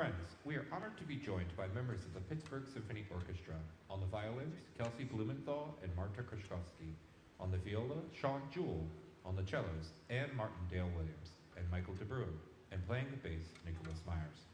Friends, we are honored to be joined by members of the Pittsburgh Symphony Orchestra. On the violins, Kelsey Blumenthal and Marta Krzyzkowski. On the viola, Sean Jewell. On the cellos, Ann Martindale Williams and Michael DeBruin. And playing the bass, Nicholas Myers.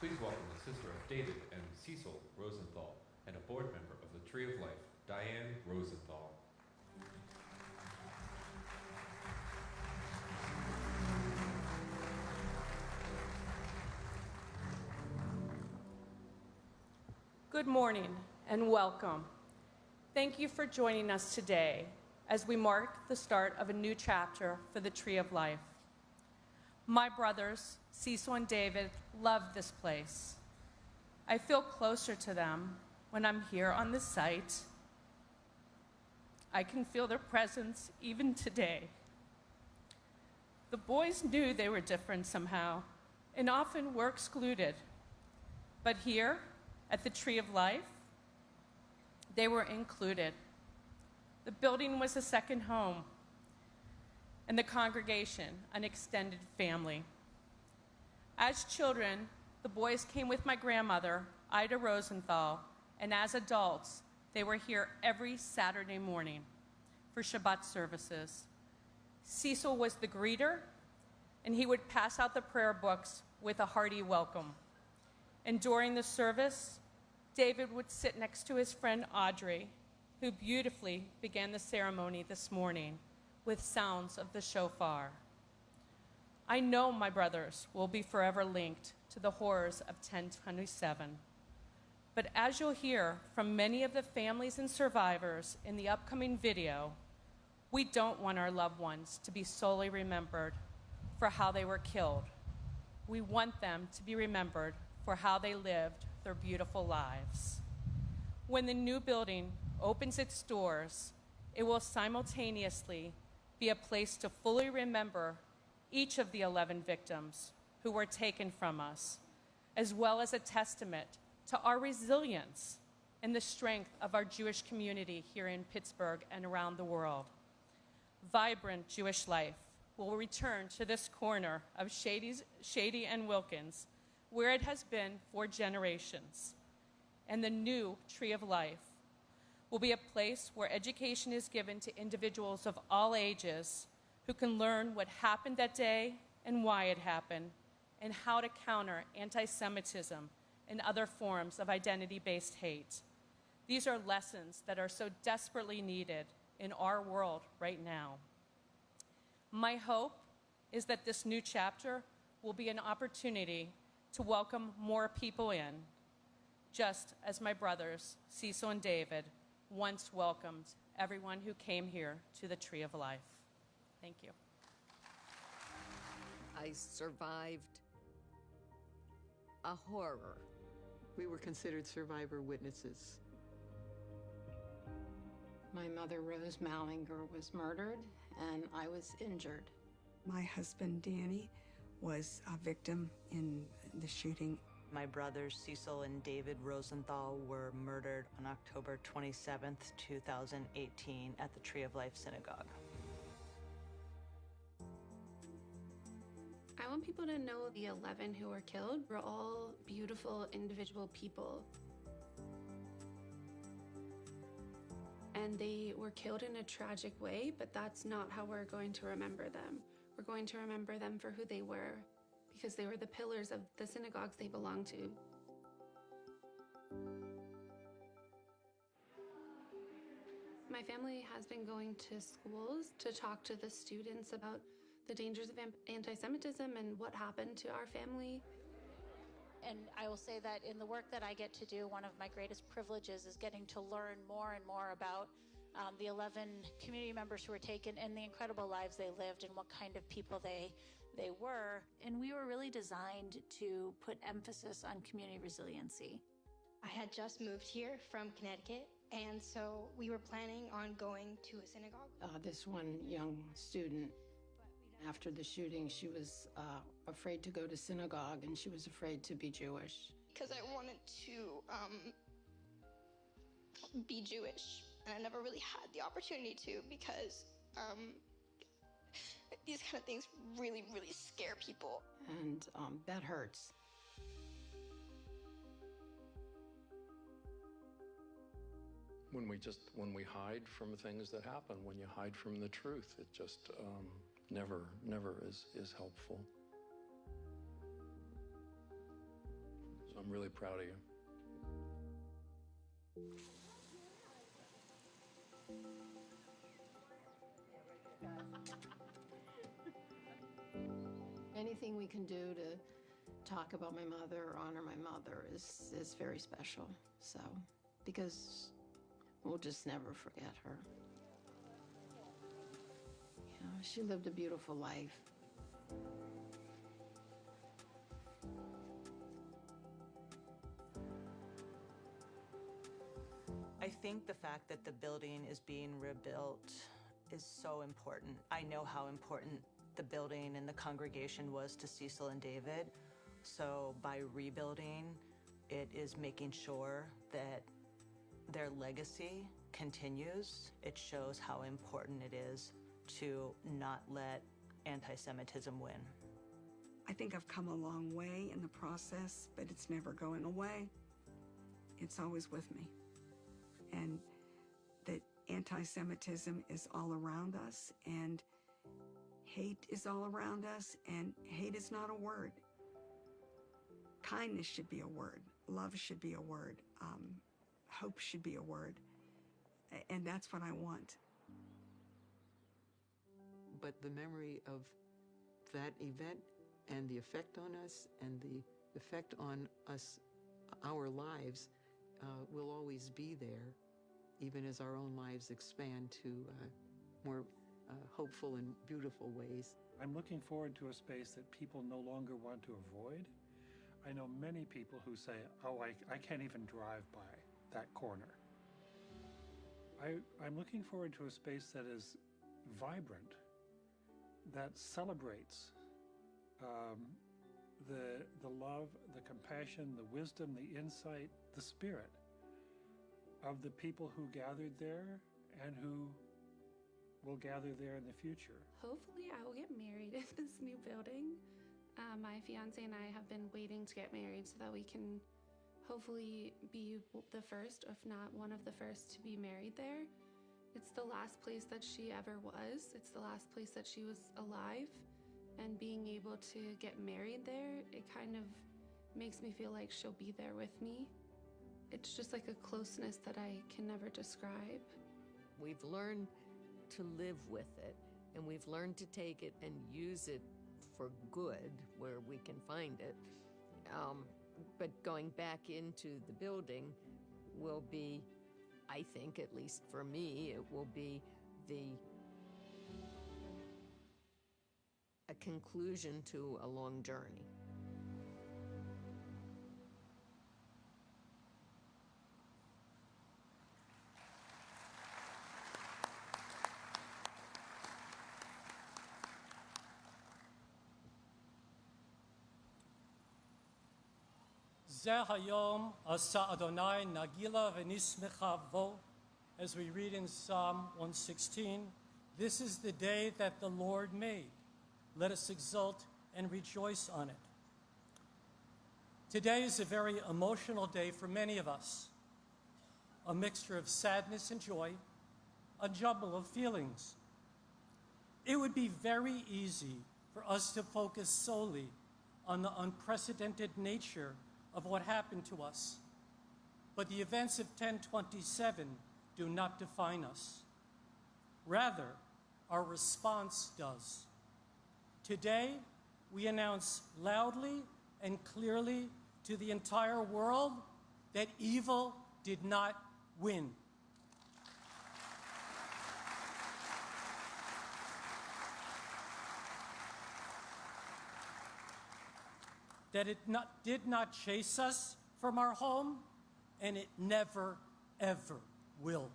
Please welcome the sister of David and Cecil Rosenthal and a board member of the Tree of Life, Diane Rosenthal. Good morning and welcome. Thank you for joining us today as we mark the start of a new chapter for the Tree of Life. My brothers, Cecil and David, love this place. I feel closer to them when I'm here on this site. I can feel their presence even today. The boys knew they were different somehow and often were excluded. But here, at the Tree of Life, they were included. The building was a second home, and the congregation an extended family. As children, the boys came with my grandmother, Ida Rosenthal, and as adults, they were here every Saturday morning for Shabbat services. Cecil was the greeter, and he would pass out the prayer books with a hearty welcome. And during the service, David would sit next to his friend Audrey, who beautifully began the ceremony this morning with sounds of the shofar. I know my brothers will be forever linked to the horrors of 1027. But as you'll hear from many of the families and survivors in the upcoming video, we don't want our loved ones to be solely remembered for how they were killed. We want them to be remembered for how they lived their beautiful lives. When the new building opens its doors, it will simultaneously be a place to fully remember each of the 11 victims who were taken from us, as well as a testament to our resilience and the strength of our Jewish community here in Pittsburgh and around the world. Vibrant Jewish life will return to this corner of Shady and Wilkins, where it has been for generations. And the new Tree of Life will be a place where education is given to individuals of all ages who can learn what happened that day and why it happened, and how to counter anti-Semitism and other forms of identity-based hate. These are lessons that are so desperately needed in our world right now. My hope is that this new chapter will be an opportunity to welcome more people in, just as my brothers, Cecil and David, once welcomed everyone who came here to the Tree of Life. Thank you. I survived a horror. We were considered survivor witnesses. My mother, Rose Mallinger, was murdered, and I was injured. My husband, Danny, was a victim in the shooting. My brothers, Cecil and David Rosenthal, were murdered on October 27th, 2018 at the Tree of Life Synagogue. I want people to know the 11 who were killed were all beautiful individual people. And they were killed in a tragic way, but that's not how we're going to remember them. We're going to remember them for who they were, because they were the pillars of the synagogues they belonged to. My family has been going to schools to talk to the students about the dangers of anti-Semitism and what happened to our family. And I will say that in the work that I get to do, one of my greatest privileges is getting to learn more and more about the 11 community members who were taken and the incredible lives they lived and what kind of people they were. And we were really designed to put emphasis on community resiliency. I had just moved here from Connecticut, and so we were planning on going to a synagogue. This one young student, after the shooting, she was afraid to go to synagogue, and she was afraid to be Jewish. Because I wanted to be Jewish, and I never really had the opportunity to, because these kind of things really, really scare people. And that hurts. When we hide from things that happen, when you hide from the truth, it just never is helpful. So I'm really proud of you. Anything we can do to talk about my mother or honor my mother is very special. So, because we'll just never forget her. You know, she lived a beautiful life. I think the fact that the building is being rebuilt is so important. I know how important the building and the congregation was to Cecil and David. So by rebuilding, it is making sure that their legacy continues. It shows how important it is to not let anti-Semitism win. I think I've come a long way in the process, but it's never going away. It's always with me. And that anti-Semitism is all around us, and hate is all around us, and hate is not a word. Kindness should be a word. Love should be a word. Hope should be a word. And that's what I want. But the memory of that event and the effect on us and the effect on us, our lives, will always be there, even as our own lives expand to more hopeful and beautiful ways. I'm looking forward to a space that people no longer want to avoid. I know many people who say, oh, I can't even drive by that corner. I'm looking forward to a space that is vibrant, that celebrates the love, the compassion, the wisdom, the insight, the spirit of the people who gathered there and who will gather there in the future. Hopefully I will get married in this new building. My fiance and I have been waiting to get married so that we can hopefully be the first, if not one of the first, to be married there. It's the last place that she ever was. It's the last place that she was alive. And being able to get married there, it kind of makes me feel like she'll be there with me. It's just like a closeness that I can never describe. We've learned to live with it, and we've learned to take it and use it for good where we can find it. But going back into the building will be, I think, at least for me, it will be a conclusion to a long journey. Zeh hayom asa Adonai nagila v'nismecha vo. As we read in Psalm 116, this is the day that the Lord made. Let us exult and rejoice on it. Today is a very emotional day for many of us. A mixture of sadness and joy, a jumble of feelings. It would be very easy for us to focus solely on the unprecedented nature of what happened to us. But the events of 10/27 do not define us. Rather, our response does. Today, we announce loudly and clearly to the entire world that evil did not win. That it did not chase us from our home, and it never, ever will.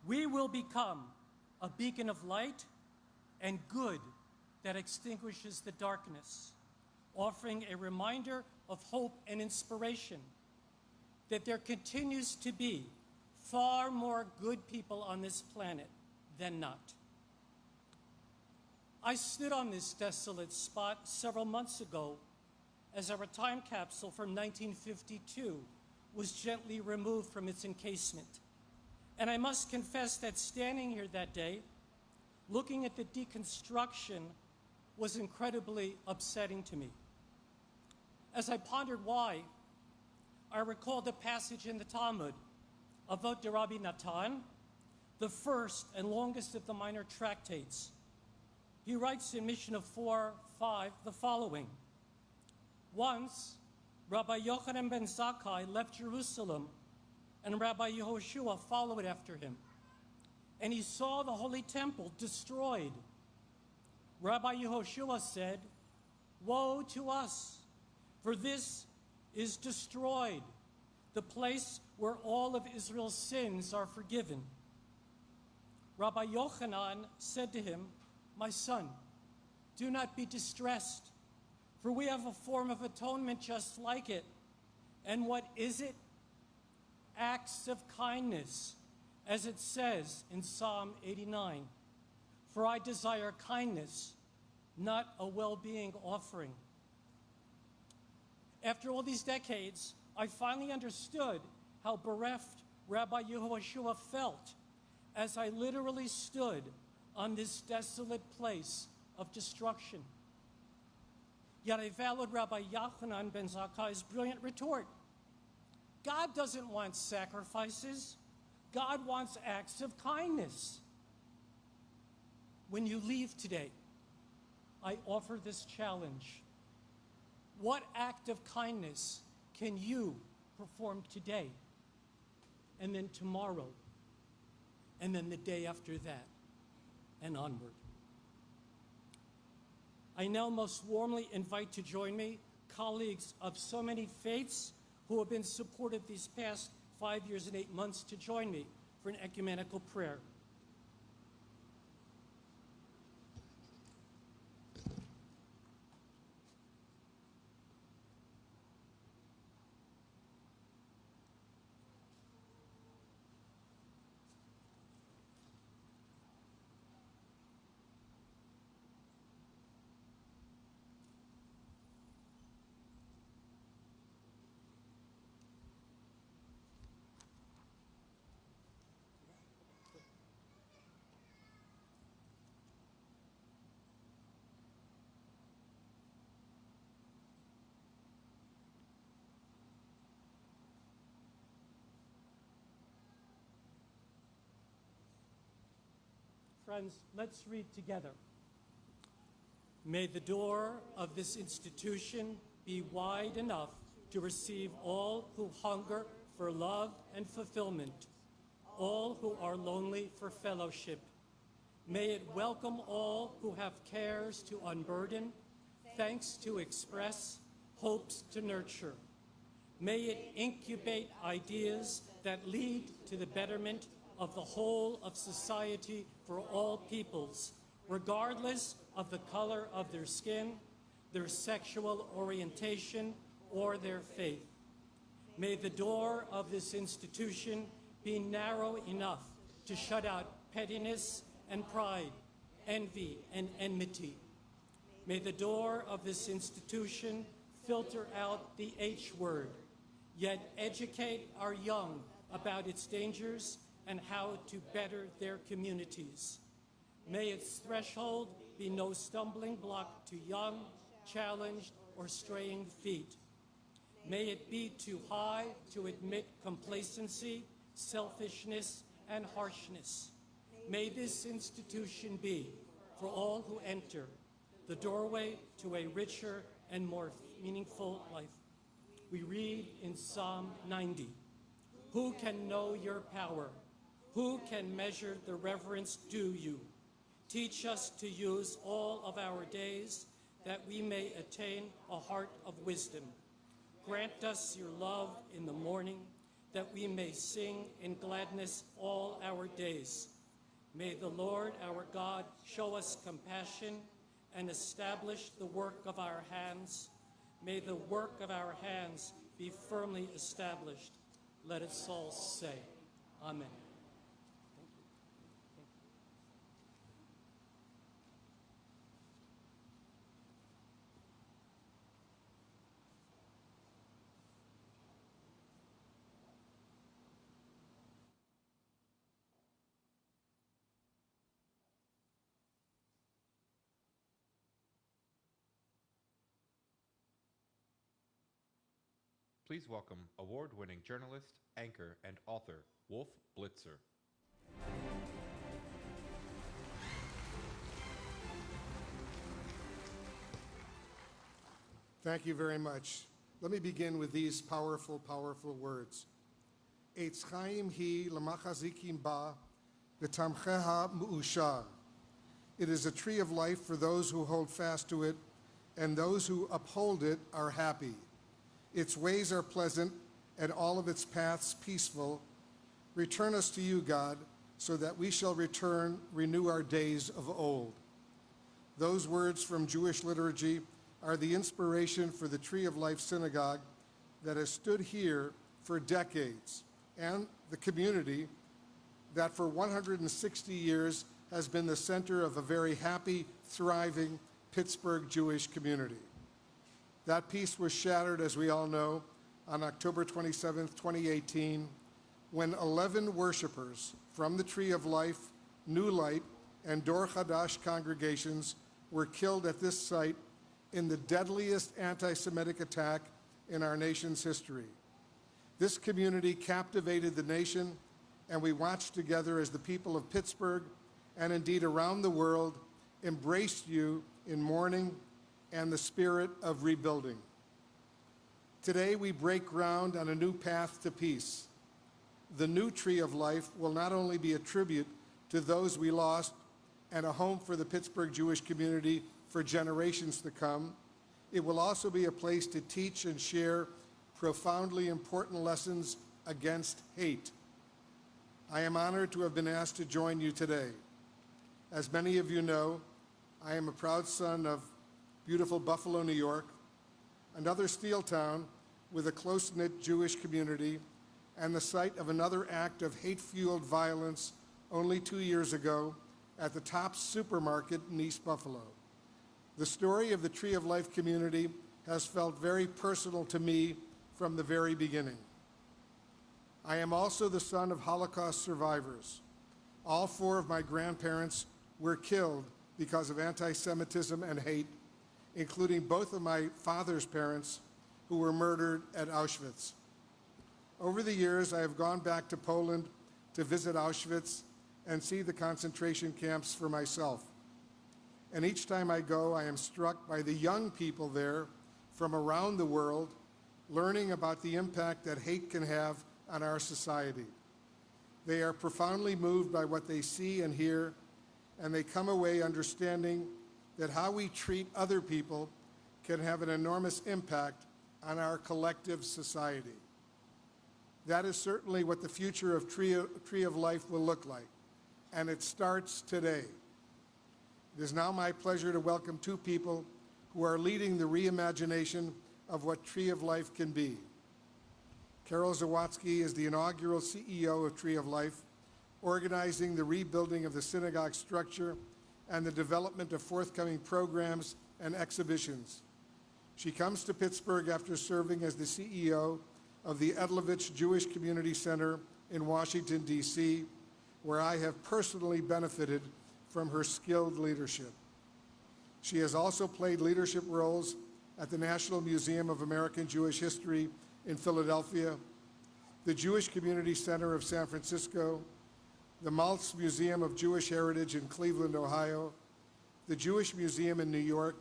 We will become a beacon of light and good that extinguishes the darkness, offering a reminder of hope and inspiration that there continues to be far more good people on this planet than not. I stood on this desolate spot several months ago as our time capsule from 1952 was gently removed from its encasement. And I must confess that standing here that day, looking at the deconstruction, was incredibly upsetting to me. As I pondered why, I recalled a passage in the Talmud, Avot de Rabbi Natan, the first and longest of the minor tractates. He writes in Mishnah 4:5 the following: Once, Rabbi Yochanan ben Zakkai left Jerusalem, and Rabbi Yehoshua followed after him. And he saw the holy temple destroyed. Rabbi Yehoshua said, "Woe to us, for this is destroyed, the place where all of Israel's sins are forgiven." Rabbi Yochanan said to him, "My son, do not be distressed, for we have a form of atonement just like it. And what is it? Acts of kindness, as it says in Psalm 89. For I desire kindness, not a well-being offering." After all these decades, I finally understood how bereft Rabbi Yehoshua felt as I literally stood on this desolate place of destruction. Yet I valued Rabbi Yochanan ben Zakkai's brilliant retort. God doesn't want sacrifices. God wants acts of kindness. When you leave today, I offer this challenge. What act of kindness can you perform today, and then tomorrow, and then the day after that, and onward? I now most warmly invite to join me colleagues of so many faiths who have been supportive these past 5 years and 8 months to join me for an ecumenical prayer. Friends, let's read together. May the door of this institution be wide enough to receive all who hunger for love and fulfillment, all who are lonely for fellowship. May it welcome all who have cares to unburden, thanks to express, hopes to nurture. May it incubate ideas that lead to the betterment of the whole of society for all peoples, regardless of the color of their skin, their sexual orientation, or their faith. May the door of this institution be narrow enough to shut out pettiness and pride, envy and enmity. May the door of this institution filter out the H word, yet educate our young about its dangers and how to better their communities. May its threshold be no stumbling block to young, challenged, or straying feet. May it be too high to admit complacency, selfishness, and harshness. May this institution be, for all who enter, the doorway to a richer and more meaningful life. We read in Psalm 90, "Who can know your power? Who can measure the reverence due you? Teach us to use all of our days that we may attain a heart of wisdom. Grant us your love in the morning, that we may sing in gladness all our days. May the Lord our God show us compassion and establish the work of our hands. May the work of our hands be firmly established. Let us all say, Amen." Please welcome award-winning journalist, anchor, and author, Wolf Blitzer. Thank you very much. Let me begin with these powerful, powerful words. Eitz chaim hi l'machazikim ba v'tamcheha mu'usha. It is a tree of life for those who hold fast to it, and those who uphold it are happy. Its ways are pleasant, and all of its paths peaceful. Return us to you, God, so that we shall renew our days of old. Those words from Jewish liturgy are the inspiration for the Tree of Life Synagogue that has stood here for decades, and the community that for 160 years has been the center of a very happy, thriving Pittsburgh Jewish community. That peace was shattered, as we all know, on October 27, 2018, when 11 worshipers from the Tree of Life, New Light, and Dor Chadash congregations were killed at this site in the deadliest anti-Semitic attack in our nation's history. This community captivated the nation, and we watched together as the people of Pittsburgh, and indeed around the world, embraced you in mourning and the spirit of rebuilding. Today, we break ground on a new path to peace. The new Tree of Life will not only be a tribute to those we lost and a home for the Pittsburgh Jewish community for generations to come, it will also be a place to teach and share profoundly important lessons against hate. I am honored to have been asked to join you today. As many of you know, I am a proud son of beautiful Buffalo, New York, another steel town with a close-knit Jewish community, and the site of another act of hate-fueled violence only 2 years ago at the Tops supermarket in East Buffalo. The story of the Tree of Life community has felt very personal to me from the very beginning. I am also the son of Holocaust survivors. All 4 of my grandparents were killed because of anti-Semitism and hate, including both of my father's parents, who were murdered at Auschwitz. Over the years, I have gone back to Poland to visit Auschwitz and see the concentration camps for myself. And each time I go, I am struck by the young people there from around the world, learning about the impact that hate can have on our society. They are profoundly moved by what they see and hear, and they come away understanding that how we treat other people can have an enormous impact on our collective society. That is certainly what the future of Tree of Life will look like, and it starts today. It is now my pleasure to welcome 2 people who are leading the reimagination of what Tree of Life can be. Carol Zawadzki is the inaugural CEO of Tree of Life, organizing the rebuilding of the synagogue structure and the development of forthcoming programs and exhibitions. She comes to Pittsburgh after serving as the CEO of the Edlovich Jewish Community Center in Washington, D.C., where I have personally benefited from her skilled leadership. She has also played leadership roles at the National Museum of American Jewish History in Philadelphia, the Jewish Community Center of San Francisco, the Maltz Museum of Jewish Heritage in Cleveland, Ohio, the Jewish Museum in New York,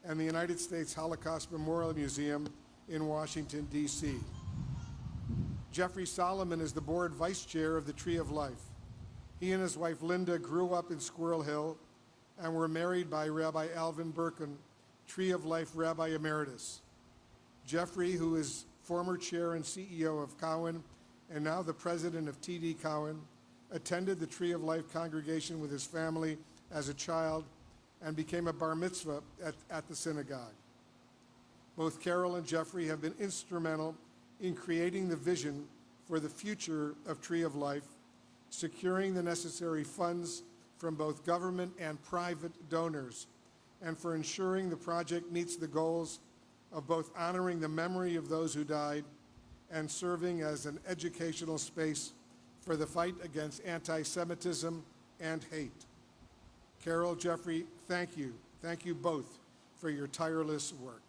and the United States Holocaust Memorial Museum in Washington, D.C. Jeffrey Solomon is the board vice chair of the Tree of Life. He and his wife Linda grew up in Squirrel Hill and were married by Rabbi Alvin Birkin, Tree of Life Rabbi Emeritus. Jeffrey, who is former chair and CEO of Cowan and now the president of TD Cowan, attended the Tree of Life congregation with his family as a child and became a bar mitzvah at the synagogue. Both Carol and Jeffrey have been instrumental in creating the vision for the future of Tree of Life, securing the necessary funds from both government and private donors, and for ensuring the project meets the goals of both honoring the memory of those who died and serving as an educational space for the fight against anti-Semitism and hate. Carol, Jeffrey, thank you. Thank you both for your tireless work.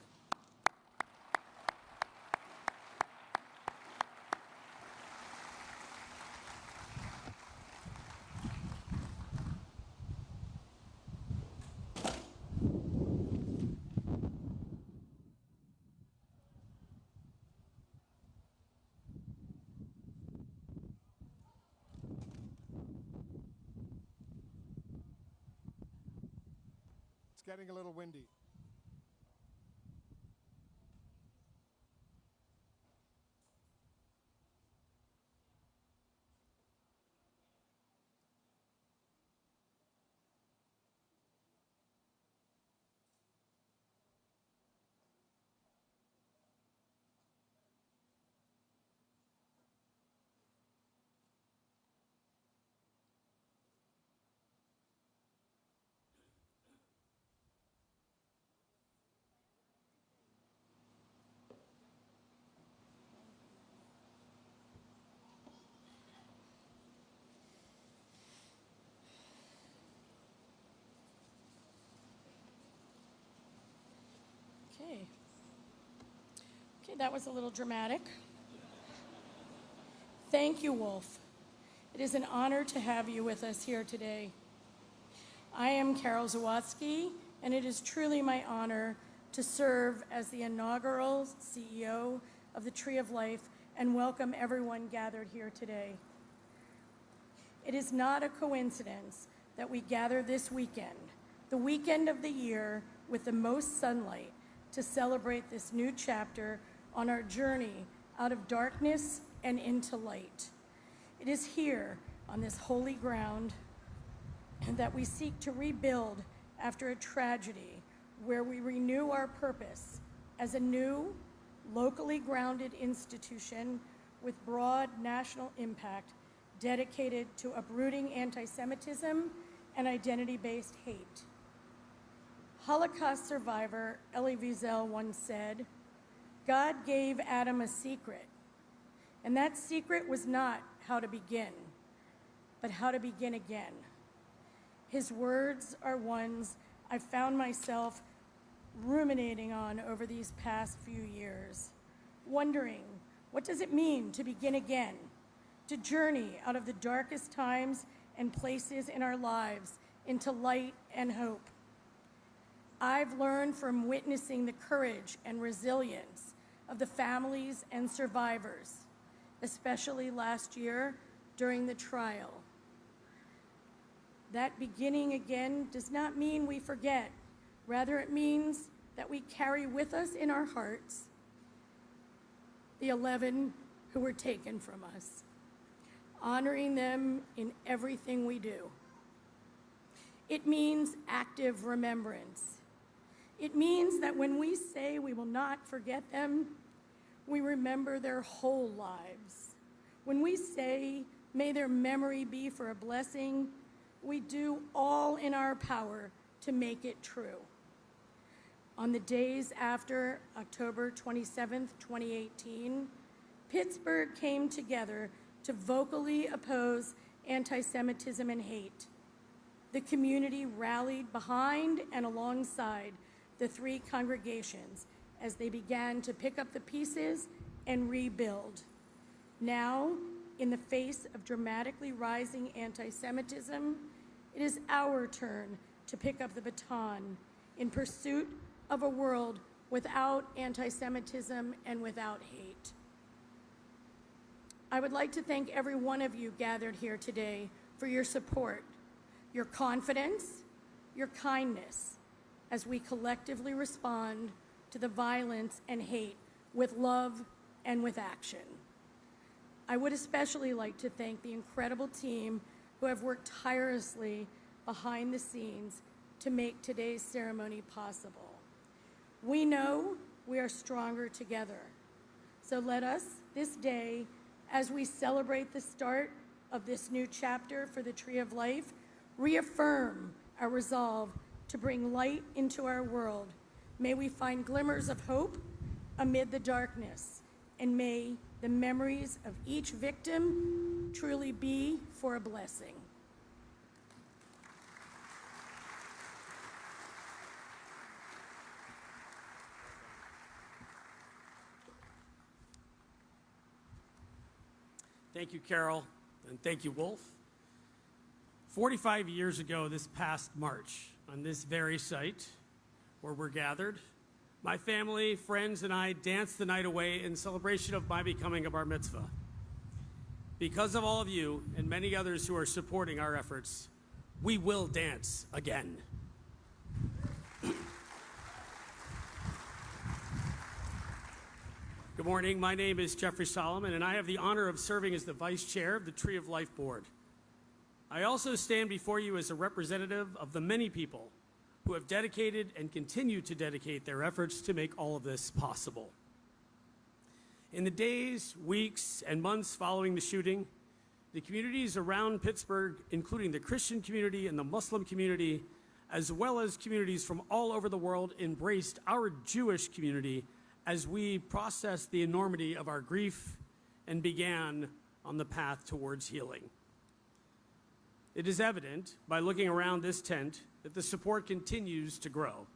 getting a little windy. Okay, that was a little dramatic. Thank you, Wolf. It is an honor to have you with us here today. I am Carol Zawadzki, and it is truly my honor to serve as the inaugural CEO of the Tree of Life and welcome everyone gathered here today. It is not a coincidence that we gather this weekend, the weekend of the year with the most sunlight, to celebrate this new chapter on our journey out of darkness and into light. It is here, on this holy ground, that we seek to rebuild after a tragedy, where we renew our purpose as a new, locally grounded institution with broad national impact dedicated to uprooting anti-Semitism and identity-based hate. Holocaust survivor Elie Wiesel once said, "God gave Adam a secret, and that secret was not how to begin, but how to begin again." His words are ones I found myself ruminating on over these past few years, wondering, what does it mean to begin again, to journey out of the darkest times and places in our lives into light and hope? I've learned from witnessing the courage and resilience of the families and survivors, especially last year during the trial. That beginning again does not mean we forget. Rather, it means that we carry with us in our hearts the 11 who were taken from us, honoring them in everything we do. It means active remembrance. It means that when we say we will not forget them, we remember their whole lives. When we say, may their memory be for a blessing, we do all in our power to make it true. On the days after October 27th, 2018, Pittsburgh came together to vocally oppose anti-Semitism and hate. The community rallied behind and alongside the three congregations as they began to pick up the pieces and rebuild. Now, in the face of dramatically rising anti-Semitism, it is our turn to pick up the baton in pursuit of a world without anti-Semitism and without hate. I would like to thank every one of you gathered here today for your support, your confidence, your kindness, as we collectively respond to the violence and hate with love and with action. I would especially like to thank the incredible team who have worked tirelessly behind the scenes to make today's ceremony possible. We know we are stronger together. So let us, this day, as we celebrate the start of this new chapter for the Tree of Life, reaffirm our resolve to bring light into our world. May we find glimmers of hope amid the darkness, and may the memories of each victim truly be for a blessing. Thank you, Carol, and thank you, Wolf. 45 years ago this past March, on this very site where we're gathered, my family, friends, and I danced the night away in celebration of my becoming a bar mitzvah. Because of all of you and many others who are supporting our efforts, we will dance again. Good morning. My name is Jeffrey Solomon, and I have the honor of serving as the Vice Chair of the Tree of Life Board. I also stand before you as a representative of the many people who have dedicated and continue to dedicate their efforts to make all of this possible. In the days, weeks, and months following the shooting, the communities around Pittsburgh, including the Christian community and the Muslim community, as well as communities from all over the world, embraced our Jewish community as we processed the enormity of our grief and began on the path towards healing. It is evident by looking around this tent that the support continues to grow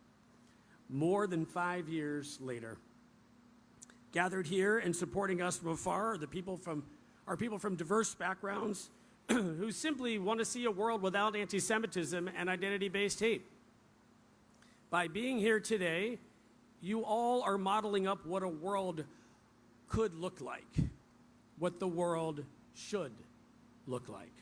more than 5 years later. Gathered here and supporting us from afar are people from diverse backgrounds who simply want to see a world without anti-Semitism and identity-based hate. By being here today, you all are modeling up what a world could look like, what the world should look like.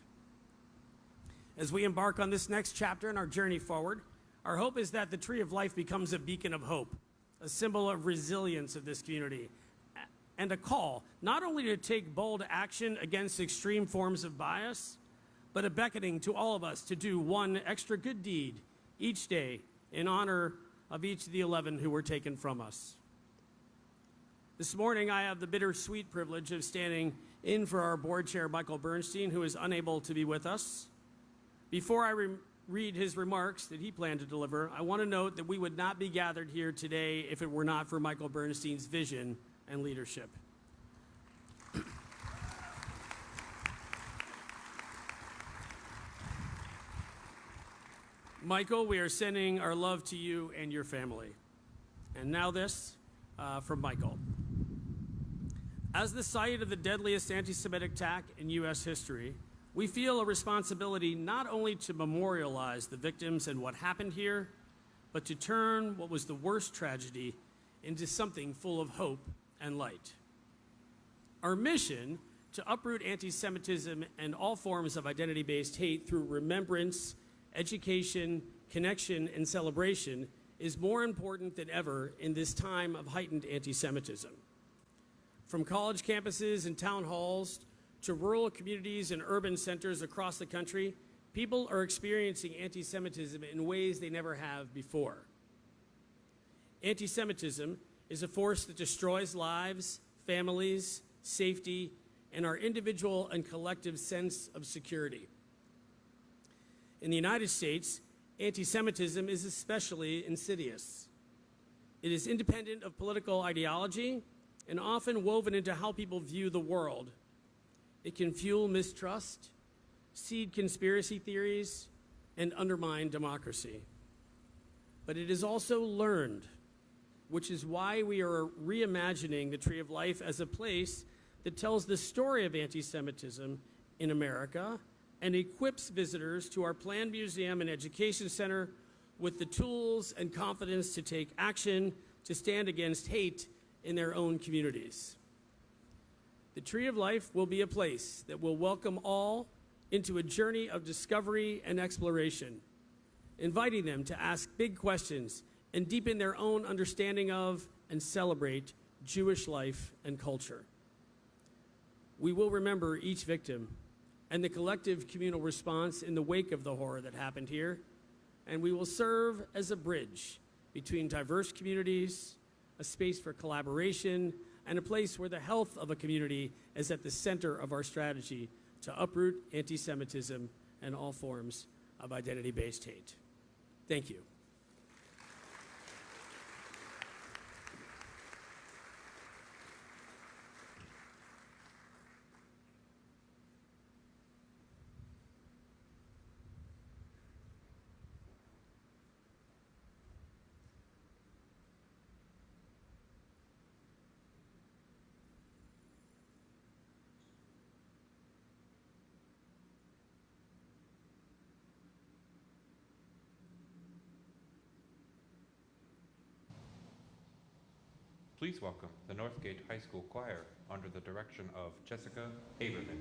As we embark on this next chapter in our journey forward, our hope is that the Tree of Life becomes a beacon of hope, a symbol of resilience of this community, and a call not only to take bold action against extreme forms of bias, but a beckoning to all of us to do one extra good deed each day in honor of each of the 11 who were taken from us. This morning, I have the bittersweet privilege of standing in for our board chair, Michael Bernstein, who is unable to be with us. Before I read his remarks that he planned to deliver, I want to note that we would not be gathered here today if it were not for Michael Bernstein's vision and leadership. Michael, we are sending our love to you and your family. And now this from Michael. As the site of the deadliest anti-Semitic attack in U.S. history, we feel a responsibility not only to memorialize the victims and what happened here, but to turn what was the worst tragedy into something full of hope and light. Our mission to uproot anti-Semitism and all forms of identity-based hate through remembrance, education, connection, and celebration is more important than ever in this time of heightened anti-Semitism. From college campuses and town halls to rural communities and urban centers across the country, people are experiencing anti-Semitism in ways they never have before. Anti-Semitism is a force that destroys lives, families, safety, and our individual and collective sense of security. In the United States, anti-Semitism is especially insidious. It is independent of political ideology and often woven into how people view the world. It can fuel mistrust, seed conspiracy theories, and undermine democracy. But it is also learned, which is why we are reimagining the Tree of Life as a place that tells the story of anti-Semitism in America and equips visitors to our planned museum and education center with the tools and confidence to take action to stand against hate in their own communities. The Tree of Life will be a place that will welcome all into a journey of discovery and exploration, inviting them to ask big questions and deepen their own understanding of and celebrate Jewish life and culture. We will remember each victim and the collective communal response in the wake of the horror that happened here, and we will serve as a bridge between diverse communities, a space for collaboration, and a place where the health of a community is at the center of our strategy to uproot anti-Semitism and all forms of identity-based hate. Thank you. Please welcome the Northgate High School Choir under the direction of Jessica Haberman.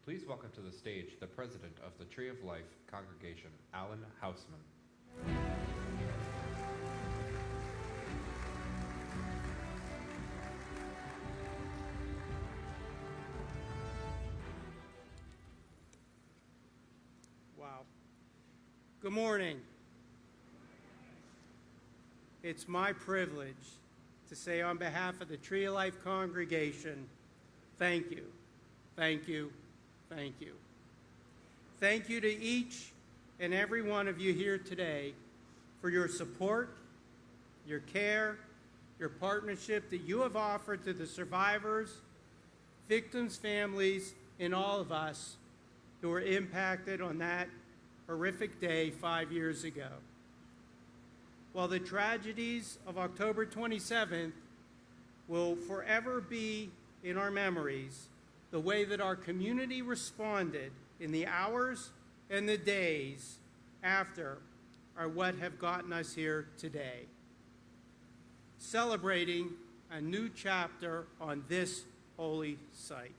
Please welcome to the stage the president of the Tree of Life congregation, Alan Hausman. Wow. Good morning. It's my privilege to say on behalf of the Tree of Life congregation, thank you, thank you, thank you. Thank you to each and every one of you here today for your support, your care, your partnership that you have offered to the survivors, victims' families, and all of us who were impacted on that horrific day 5 years ago. While the tragedies of October 27th will forever be in our memories, the way that our community responded in the hours and the days after are what have gotten us here today, celebrating a new chapter on this holy site.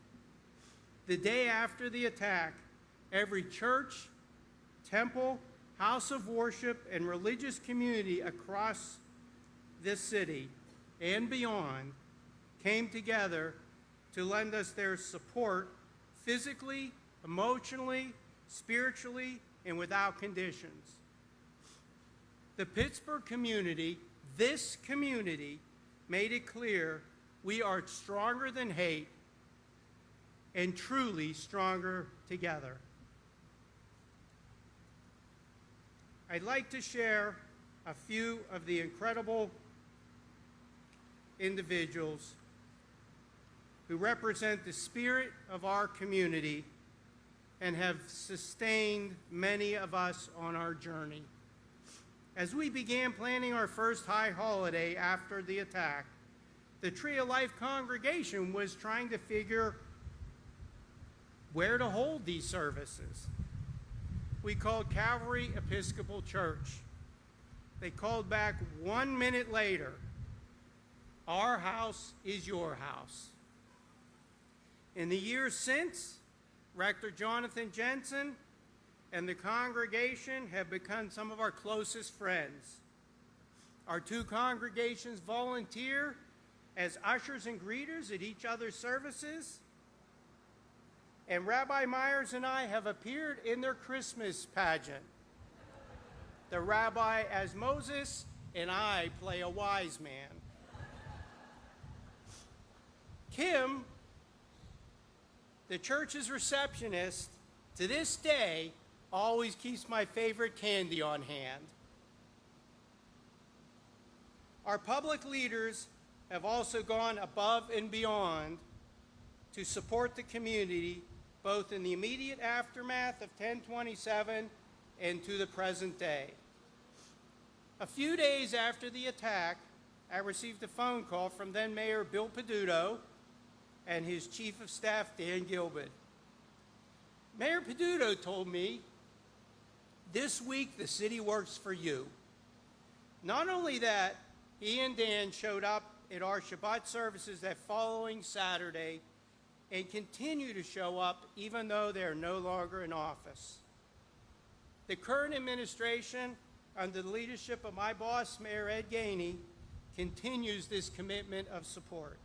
The day after the attack, every church, temple, house of worship, and religious community across this city and beyond came together to lend us their support physically, emotionally, spiritually, and without conditions. The Pittsburgh community, this community, made it clear we are stronger than hate and truly stronger together. I'd like to share a few of the incredible individuals who represent the spirit of our community and have sustained many of us on our journey. As we began planning our first high holiday after the attack, the Tree of Life congregation was trying to figure where to hold these services. We called Calvary Episcopal Church. They called back 1 minute later, "Our house is your house." In the years since, Rector Jonathan Jensen and the congregation have become some of our closest friends. Our two congregations volunteer as ushers and greeters at each other's services. And Rabbi Myers and I have appeared in their Christmas pageant. The rabbi as Moses, and I play a wise man. Kim, the church's receptionist, to this day, always keeps my favorite candy on hand. Our public leaders have also gone above and beyond to support the community, both in the immediate aftermath of 10/27 and to the present day. A few days after the attack, I received a phone call from then Mayor Bill Peduto and his Chief of Staff, Dan Gilbert. Mayor Peduto told me, "This week the city works for you." Not only that, he and Dan showed up at our Shabbat services that following Saturday and continue to show up even though they are no longer in office. The current administration, under the leadership of my boss, Mayor Ed Gainey, continues this commitment of support.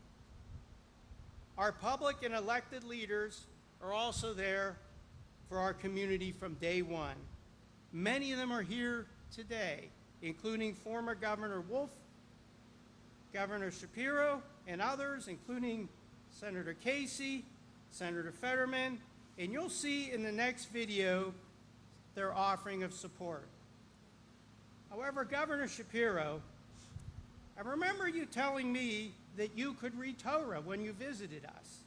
Our public and elected leaders are also there for our community from day one. Many of them are here today, including former Governor Wolf, Governor Shapiro, and others, including Senator Casey, Senator Fetterman, and you'll see in the next video their offering of support. However, Governor Shapiro, I remember you telling me that you could read Torah when you visited us.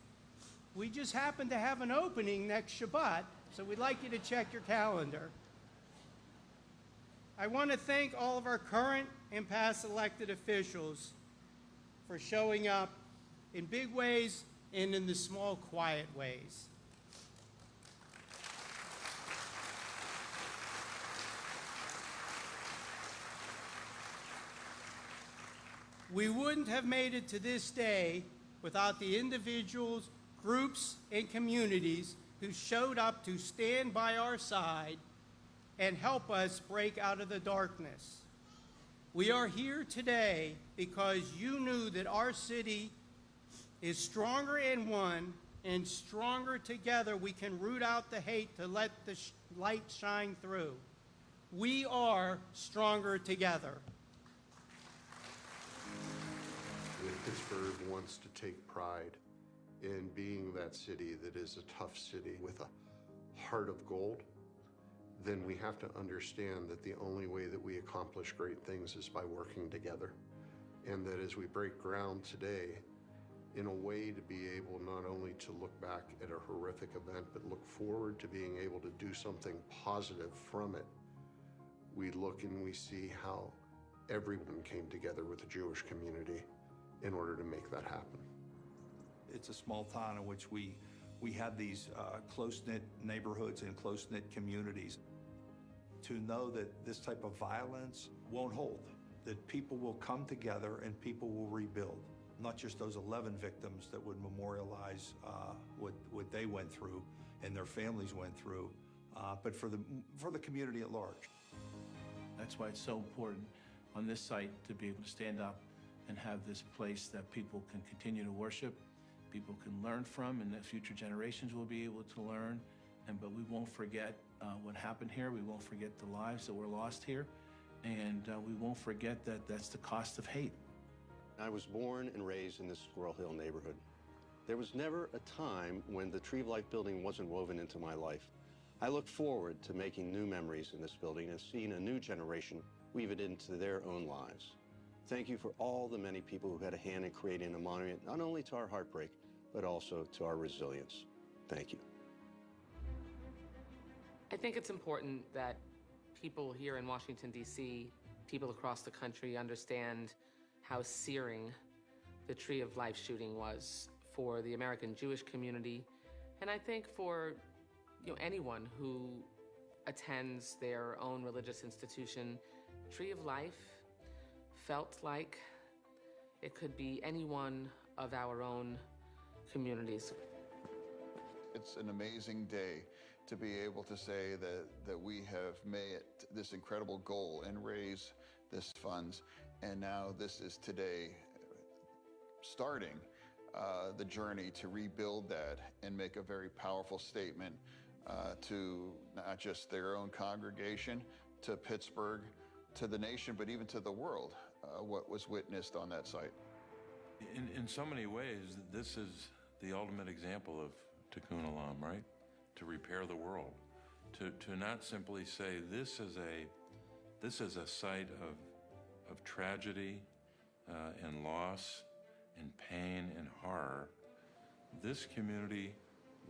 We just happened to have an opening next Shabbat, so we'd like you to check your calendar. I want to thank all of our current and past elected officials for showing up in big ways and in the small, quiet ways. We wouldn't have made it to this day without the individuals, groups, and communities who showed up to stand by our side and help us break out of the darkness. We are here today because you knew that our city is stronger in one, and stronger together we can root out the hate to let the light shine through. We are stronger together. Pittsburgh wants to take pride in being that city that is a tough city with a heart of gold. Then we have to understand that the only way that we accomplish great things is by working together. And that as we break ground today, in a way to be able not only to look back at a horrific event, but look forward to being able to do something positive from it, we look and we see how everyone came together with the Jewish community in order to make that happen. It's a small town in which we have these close-knit neighborhoods and close-knit communities. To know that this type of violence won't hold, that people will come together and people will rebuild. Not just those 11 victims that would memorialize what they went through and their families went through, but for the community at large. That's why it's so important on this site to be able to stand up and have this place that people can continue to worship, people can learn from, and that future generations will be able to learn. But we won't forget what happened here. We won't forget the lives that were lost here. And we won't forget that that's the cost of hate. I was born and raised in this Squirrel Hill neighborhood. There was never a time when the Tree of Life building wasn't woven into my life. I look forward to making new memories in this building and seeing a new generation weave it into their own lives. Thank you for all the many people who had a hand in creating a monument, not only to our heartbreak, but also to our resilience. Thank you. I think it's important that people here in Washington, D.C., people across the country understand how searing the Tree of Life shooting was for the American Jewish community, and I think for anyone who attends their own religious institution. Tree of Life felt like it could be any one of our own communities. It's an amazing day to be able to say that we have made this incredible goal and raise this funds, and now this is today starting the journey to rebuild that and make a very powerful statement to not just their own congregation, to Pittsburgh, to the nation, but even to the world, what was witnessed on that site. In so many ways, this is the ultimate example of Tikkun Olam, right? To repair the world, to not simply say this is a site of tragedy and loss and pain and horror. This community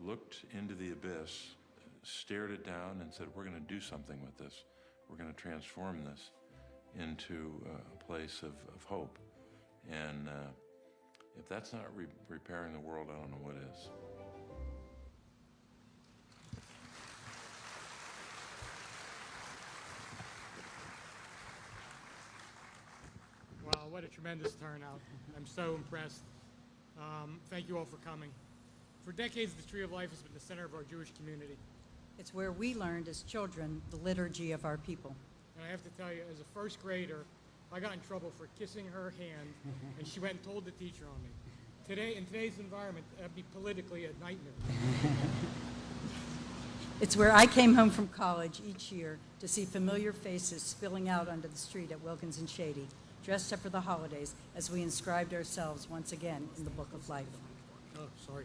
looked into the abyss, stared it down, and said, we're going to do something with this. We're going to transform this into a place of hope. And if that's not repairing the world, I don't know what is. Wow, what a tremendous turnout. I'm so impressed. Thank you all for coming. For decades, the Tree of Life has been the center of our Jewish community. It's where we learned as children the liturgy of our people. And I have to tell you, as a first grader, I got in trouble for kissing her hand, and she went and told the teacher on me. Today, in today's environment, that'd be politically a nightmare. It's where I came home from college each year to see familiar faces spilling out onto the street at Wilkins and Shady, dressed up for the holidays as we inscribed ourselves once again in the Book of Life. Oh, sorry.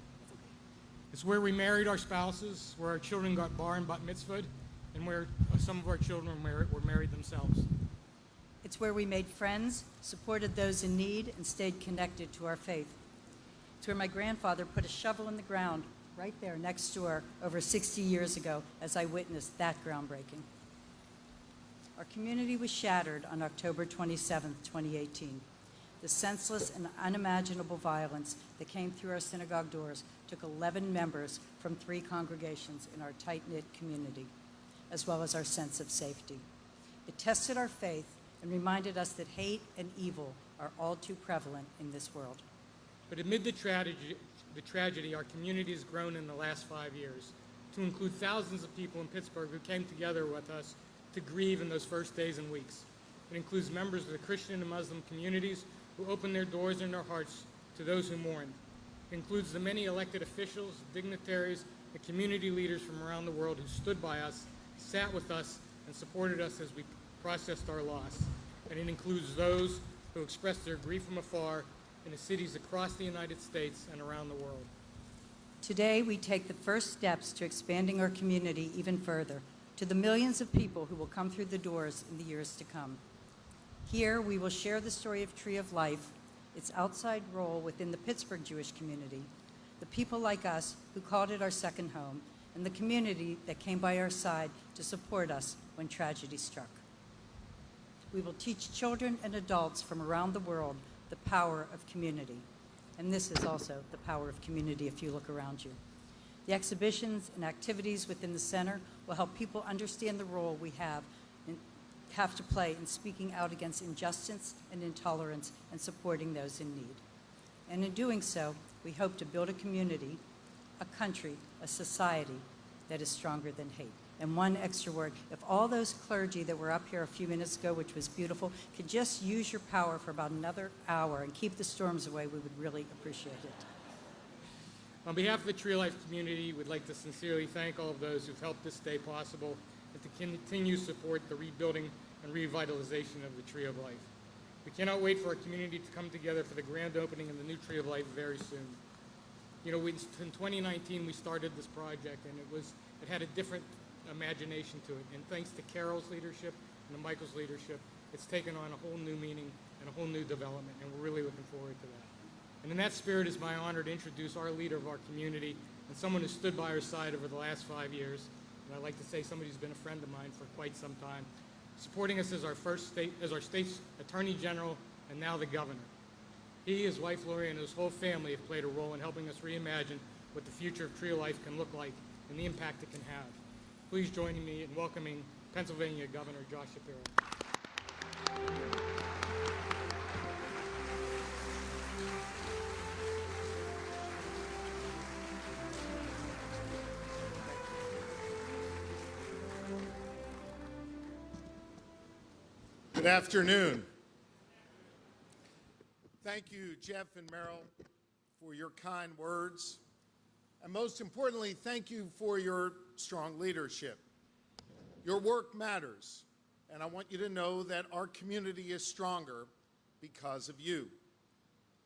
It's where we married our spouses, where our children got bar and bat mitzvahed, and where some of our children were married themselves. It's where we made friends, supported those in need, and stayed connected to our faith. It's where my grandfather put a shovel in the ground right there next door over 60 years ago as I witnessed that groundbreaking. Our community was shattered on October 27, 2018. The senseless and unimaginable violence that came through our synagogue doors took 11 members from 3 congregations in our tight-knit community, as well as our sense of safety. It tested our faith and reminded us that hate and evil are all too prevalent in this world. But amid the tragedy, our community has grown in the last 5 years. to include thousands of people in Pittsburgh who came together with us to grieve in those first days and weeks. It includes members of the Christian and Muslim communities who opened their doors and their hearts to those who mourned. It includes the many elected officials, dignitaries, and community leaders from around the world who stood by us, sat with us, and supported us as we processed our loss. And it includes those who expressed their grief from afar in the cities across the United States and around the world. Today, we take the first steps to expanding our community even further, to the millions of people who will come through the doors in the years to come. Here, we will share the story of Tree of Life, its outside role within the Pittsburgh Jewish community, the people like us who called it our second home, and the community that came by our side to support us when tragedy struck. We will teach children and adults from around the world the power of community. And this is also the power of community if you look around you. The exhibitions and activities within the center will help people understand the role we have to play in speaking out against injustice and intolerance and supporting those in need. And in doing so, we hope to build a community, a country, a society that is stronger than hate. And one extra word, if all those clergy that were up here a few minutes ago, which was beautiful, could just use your power for about another hour and keep the storms away, we would really appreciate it. On behalf of the Tree of Life community, we'd like to sincerely thank all of those who've helped this day possible and to continue to support the rebuilding and revitalization of the Tree of Life. We cannot wait for our community to come together for the grand opening of the new Tree of Life very soon. You know, in 2019 we started this project, and it had a different imagination to it. And thanks to Carol's leadership and to Michael's leadership, it's taken on a whole new meaning and a whole new development, and we're really looking forward to that. And in that spirit, it's my honor to introduce our leader of our community and someone who stood by our side over the last 5 years. And I'd like to say somebody who's been a friend of mine for quite some time, supporting us as our state's Attorney General and now the Governor. He, his wife Lori, and his whole family have played a role in helping us reimagine what the future of Tree of Life can look like and the impact it can have. Please join me in welcoming Pennsylvania Governor Josh Shapiro. Good afternoon. Thank you, Jeff and Merrill, for your kind words. And most importantly, thank you for your strong leadership. Your work matters, and I want you to know that our community is stronger because of you.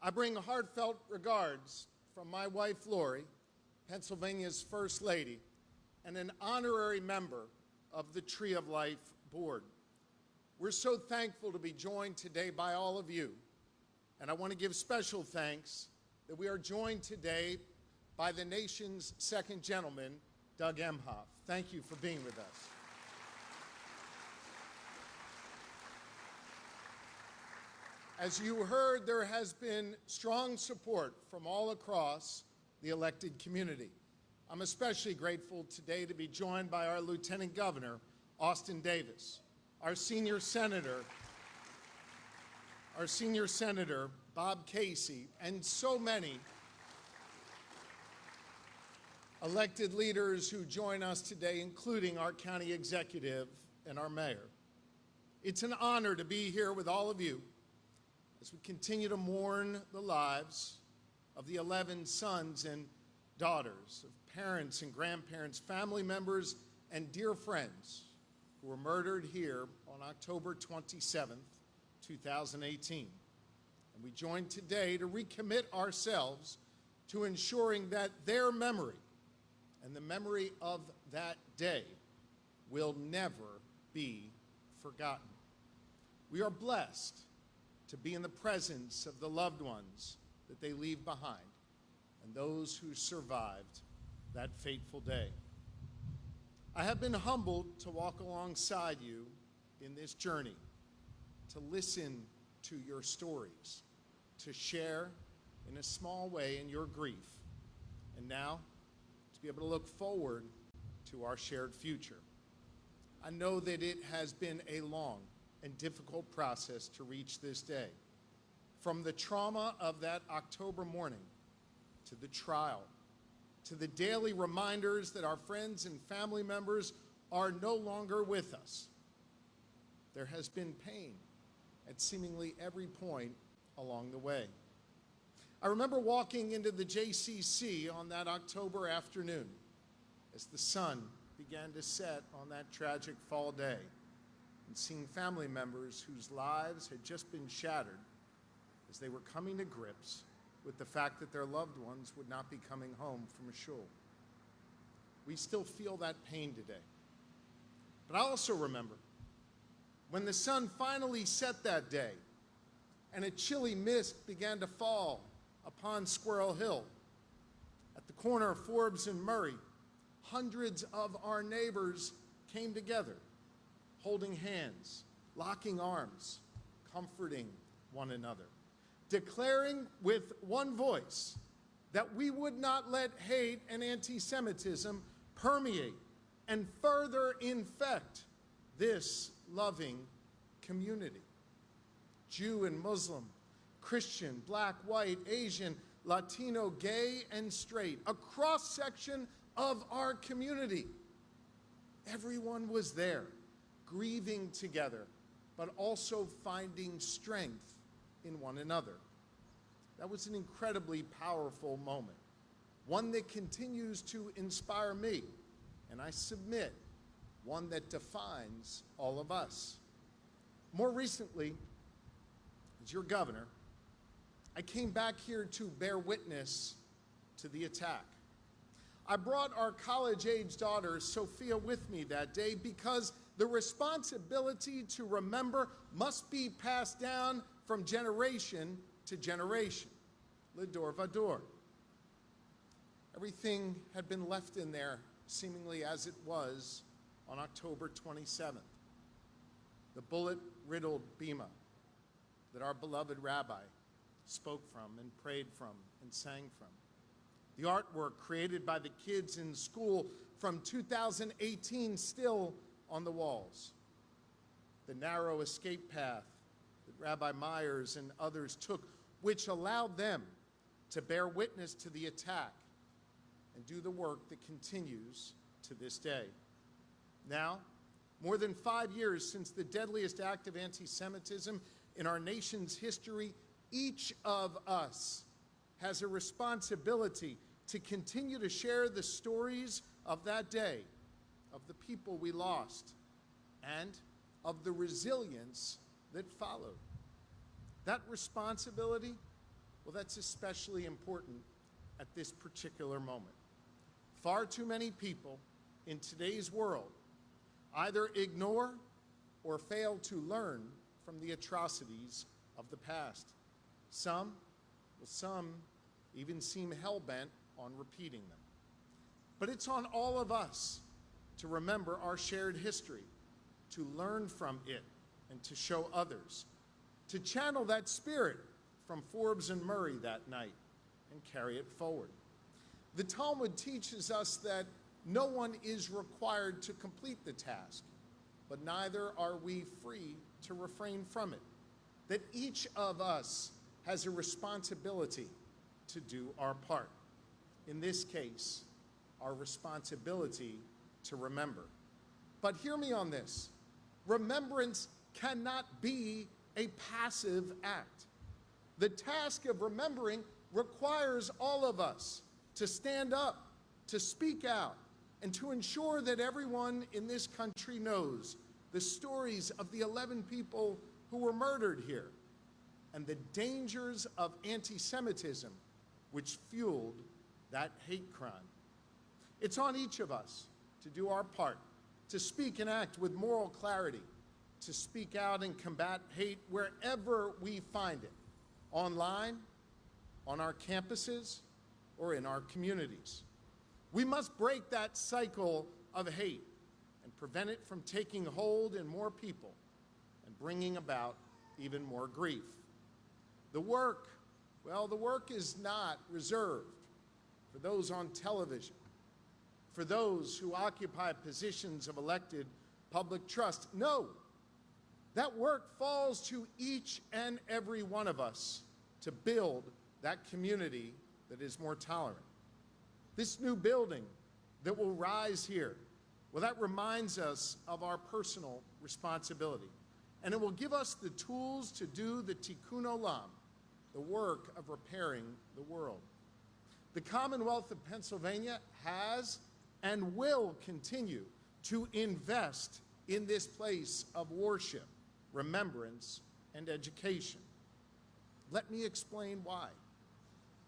I bring heartfelt regards from my wife, Lori, Pennsylvania's First Lady, and an honorary member of the Tree of Life Board. We're so thankful to be joined today by all of you, and I want to give special thanks that we are joined today by the nation's second gentleman, Doug Emhoff. Thank you for being with us. As you heard, there has been strong support from all across the elected community. I'm especially grateful today to be joined by our Lieutenant Governor, Austin Davis, our Senior Senator, Bob Casey, and so many elected leaders who join us today, including our county executive and our mayor. It's an honor to be here with all of you as we continue to mourn the lives of the 11 sons and daughters of parents and grandparents, family members, and dear friends who were murdered here on October 27th, 2018. And we join today to recommit ourselves to ensuring that their memory and the memory of that day will never be forgotten. We are blessed to be in the presence of the loved ones that they leave behind and those who survived that fateful day. I have been humbled to walk alongside you in this journey, to listen to your stories, to share in a small way in your grief, and now to be able to look forward to our shared future. I know that it has been a long and difficult process to reach this day. From the trauma of that October morning, to the trial, to the daily reminders that our friends and family members are no longer with us. There has been pain at seemingly every point along the way. I remember walking into the JCC on that October afternoon as the sun began to set on that tragic fall day, and seeing family members whose lives had just been shattered as they were coming to grips with the fact that their loved ones would not be coming home from a shul. We still feel that pain today. But I also remember when the sun finally set that day and a chilly mist began to fall upon Squirrel Hill. At the corner of Forbes and Murray, hundreds of our neighbors came together, holding hands, locking arms, comforting one another, declaring with one voice that we would not let hate and anti-Semitism permeate and further infect this loving community. Jew and Muslim, Christian, black, white, Asian, Latino, gay, and straight, a cross-section of our community. Everyone was there, grieving together, but also finding strength in one another. That was an incredibly powerful moment, one that continues to inspire me, and I submit, one that defines all of us. More recently, as your governor, I came back here to bear witness to the attack. I brought our college-age daughter, Sophia, with me that day because the responsibility to remember must be passed down from generation to generation. Lidor Vador. Everything had been left in there, seemingly as it was on October 27th. The bullet-riddled bima that our beloved rabbi spoke from and prayed from and sang from. The artwork created by the kids in school from 2018 still on the walls. The narrow escape path that Rabbi Myers and others took, which allowed them to bear witness to the attack and do the work that continues to this day. Now, more than 5 years since the deadliest act of anti-Semitism in our nation's history, each of us has a responsibility to continue to share the stories of that day, of the people we lost, and of the resilience that followed. That responsibility, well, that's especially important at this particular moment. Far too many people in today's world either ignore or fail to learn from the atrocities of the past. Some even seem hell-bent on repeating them. But it's on all of us to remember our shared history, to learn from it, and to show others, to channel that spirit from Forbes and Murray that night and carry it forward. The Talmud teaches us that no one is required to complete the task, but neither are we free to refrain from it. That each of us has a responsibility to do our part. In this case, our responsibility to remember. But hear me on this. Remembrance cannot be a passive act. The task of remembering requires all of us to stand up, to speak out, and to ensure that everyone in this country knows the stories of the 11 people who were murdered here and the dangers of anti-Semitism which fueled that hate crime. It's on each of us to do our part, to speak and act with moral clarity, to speak out and combat hate wherever we find it, online, on our campuses, or in our communities. We must break that cycle of hate and prevent it from taking hold in more people and bringing about even more grief. The work is not reserved for those on television, for those who occupy positions of elected public trust. No, that work falls to each and every one of us to build that community that is more tolerant. This new building that will rise here, well, that reminds us of our personal responsibility. And it will give us the tools to do the tikkun olam, the work of repairing the world. The Commonwealth of Pennsylvania has and will continue to invest in this place of worship, remembrance, and education. Let me explain why.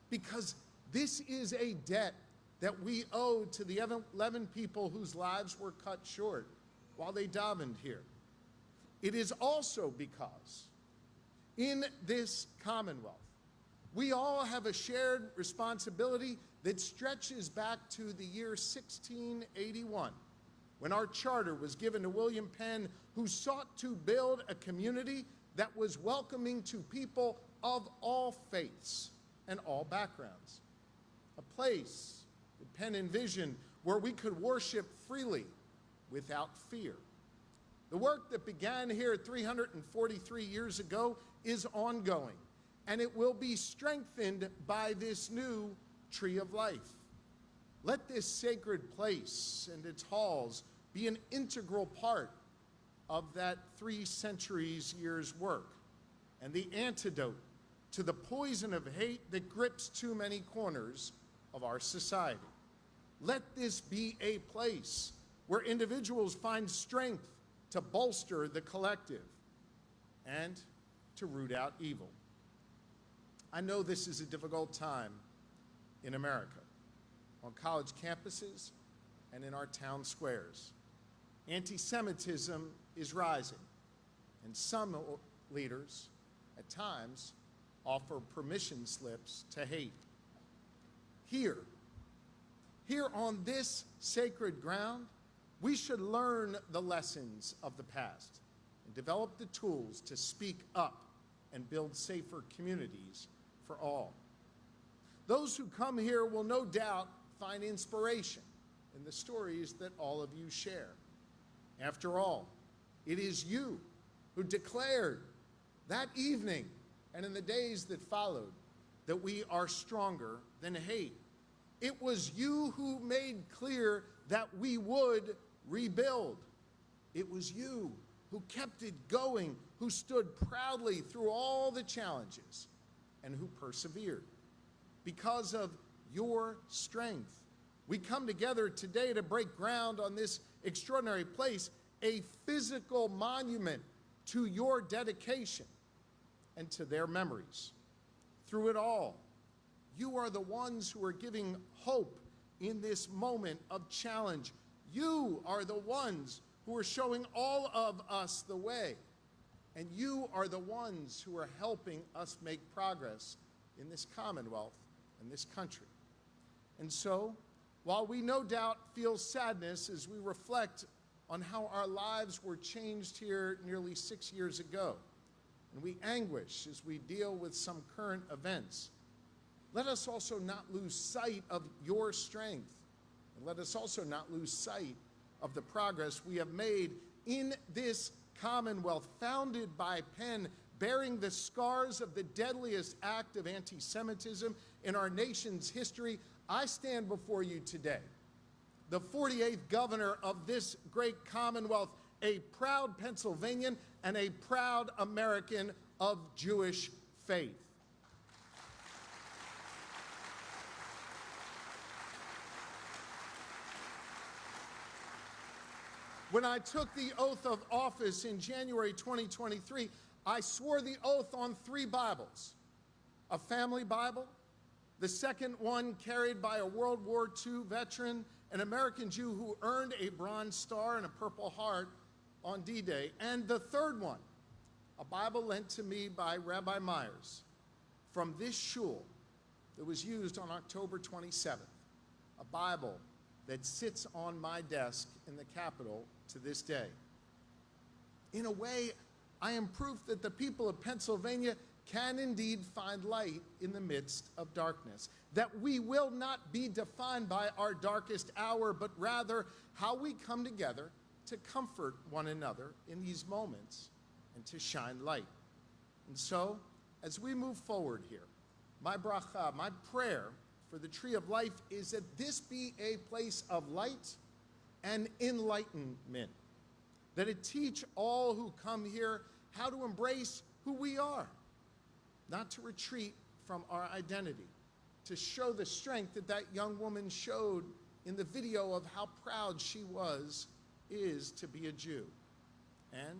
Because this is a debt that we owe to the 11 people whose lives were cut short while they davened here. It is also because in this Commonwealth, we all have a shared responsibility that stretches back to the year 1681, when our charter was given to William Penn, who sought to build a community that was welcoming to people of all faiths and all backgrounds. A place that Penn envisioned where we could worship freely without fear. The work that began here 343 years ago is ongoing, and it will be strengthened by this new Tree of Life. Let this sacred place and its halls be an integral part of that 3 centuries years work and the antidote to the poison of hate that grips too many corners of our society. Let this be a place where individuals find strength to bolster the collective and to root out evil. I know this is a difficult time in America, on college campuses and in our town squares. Anti-Semitism is rising, and some leaders, at times, offer permission slips to hate. Here on this sacred ground, we should learn the lessons of the past and develop the tools to speak up and build safer communities for all. Those who come here will no doubt find inspiration in the stories that all of you share. After all, it is you who declared that evening and in the days that followed that we are stronger than hate. It was you who made clear that we would rebuild. It was you who kept it going, who stood proudly through all the challenges, and who persevered. Because of your strength, we come together today to break ground on this extraordinary place, a physical monument to your dedication and to their memories. Through it all, you are the ones who are giving hope in this moment of challenge. You are the ones who are showing all of us the way. And you are the ones who are helping us make progress in this Commonwealth and this country. And so, while we no doubt feel sadness as we reflect on how our lives were changed here nearly 6 years ago, and we anguish as we deal with some current events, let us also not lose sight of your strength. And let us also not lose sight of the progress we have made in this Commonwealth, founded by Penn, bearing the scars of the deadliest act of anti-Semitism in our nation's history. I stand before you today, the 48th governor of this great Commonwealth, a proud Pennsylvanian and a proud American of Jewish faith. When I took the oath of office in January 2023, I swore the oath on 3 Bibles: a family Bible, the second one carried by a World War II veteran, an American Jew who earned a Bronze Star and a Purple Heart on D-Day, and the third one, a Bible lent to me by Rabbi Myers from this shul that was used on October 27th, a Bible that sits on my desk in the Capitol to this day. In a way, I am proof that the people of Pennsylvania can indeed find light in the midst of darkness, that we will not be defined by our darkest hour, but rather how we come together to comfort one another in these moments and to shine light. And so, as we move forward here, my bracha, my prayer for the Tree of Life is that this be a place of light and enlightenment, that it teach all who come here how to embrace who we are, not to retreat from our identity, to show the strength that that young woman showed in the video of how proud she is to be a Jew, and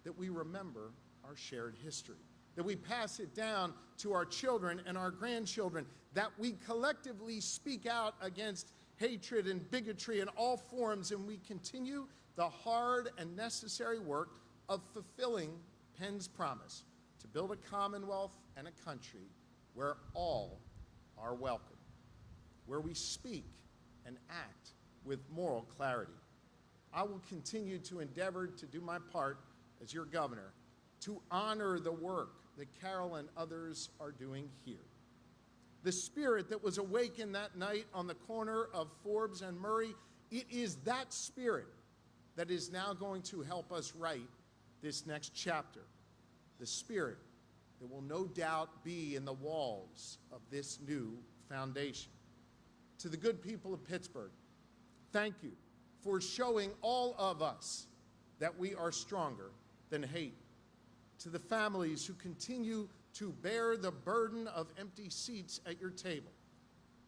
that we remember our shared history, that we pass it down to our children and our grandchildren, that we collectively speak out against hatred and bigotry in all forms, and we continue the hard and necessary work of fulfilling Penn's promise to build a commonwealth and a country where all are welcome, where we speak and act with moral clarity. I will continue to endeavor to do my part as your governor to honor the work that Carol and others are doing here. The spirit that was awakened that night on the corner of Forbes and Murray, it is that spirit that is now going to help us write this next chapter. The spirit that will no doubt be in the walls of this new foundation. To the good people of Pittsburgh, thank you for showing all of us that we are stronger than hate. To the families who continue to bear the burden of empty seats at your table,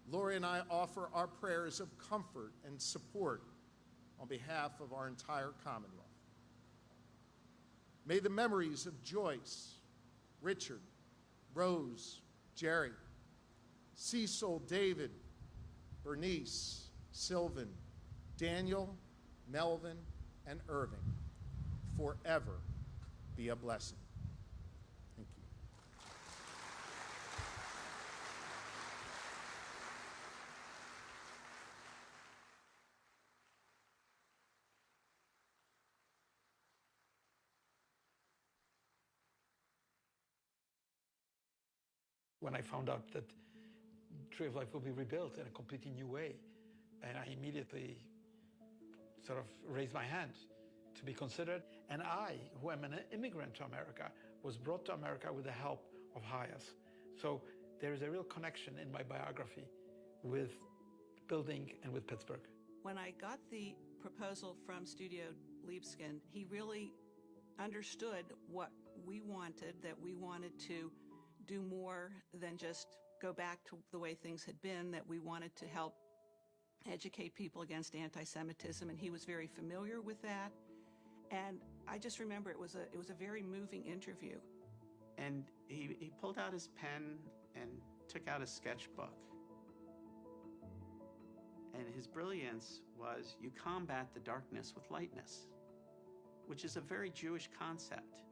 Lori and I offer our prayers of comfort and support on behalf of our entire Commonwealth. May the memories of Joyce, Richard, Rose, Jerry, Cecil, David, Bernice, Sylvan, Daniel, Melvin, and Irving forever be a blessing. Thank you. When I found out that Tree of Life will be rebuilt in a completely new way, and I immediately sort of raised my hand to be considered. And I, who am an immigrant to America, was brought to America with the help of Hayas. So there is a real connection in my biography with building and with Pittsburgh. When I got the proposal from Studio Liebskin, he really understood what we wanted, that we wanted to do more than just go back to the way things had been, that we wanted to help educate people against anti-Semitism, and he was very familiar with that. And I just remember it was a very moving interview. And he pulled out his pen and took out a sketchbook. And his brilliance was, you combat the darkness with lightness, which is a very Jewish concept.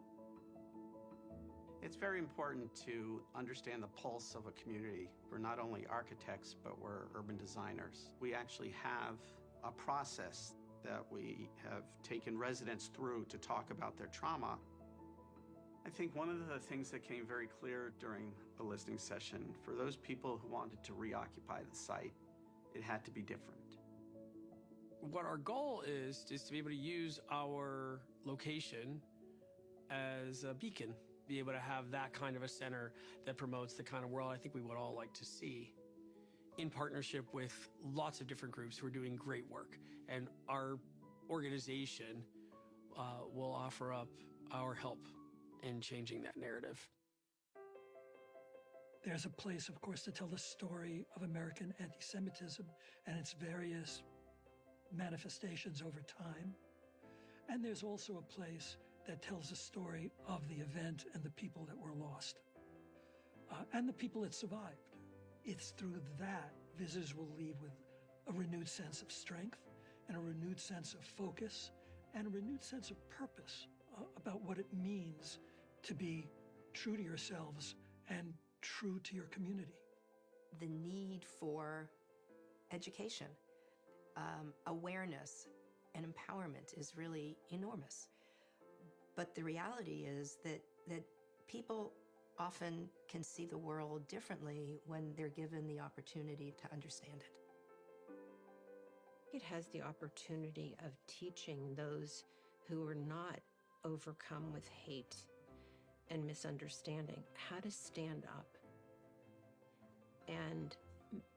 It's very important to understand the pulse of a community. We're not only architects, but we're urban designers. We actually have a process that we have taken residents through to talk about their trauma. I think one of the things that came very clear during the listening session, for those people who wanted to reoccupy the site, it had to be different. What our goal is to be able to use our location as a beacon, be able to have that kind of a center that promotes the kind of world I think we would all like to see, in partnership with lots of different groups who are doing great work. And our organization will offer up our help in changing that narrative. There's a place, of course, to tell the story of American anti-Semitism and its various manifestations over time. And there's also a place that tells the story of the event and the people that were lost, and the people that survived. It's through that visitors will leave with a renewed sense of strength and a renewed sense of focus and a renewed sense of purpose about what it means to be true to yourselves and true to your community. The need for education, awareness, and empowerment is really enormous. But the reality is that people often can see the world differently when they're given the opportunity to understand it. It has the opportunity of teaching those who are not overcome with hate and misunderstanding how to stand up and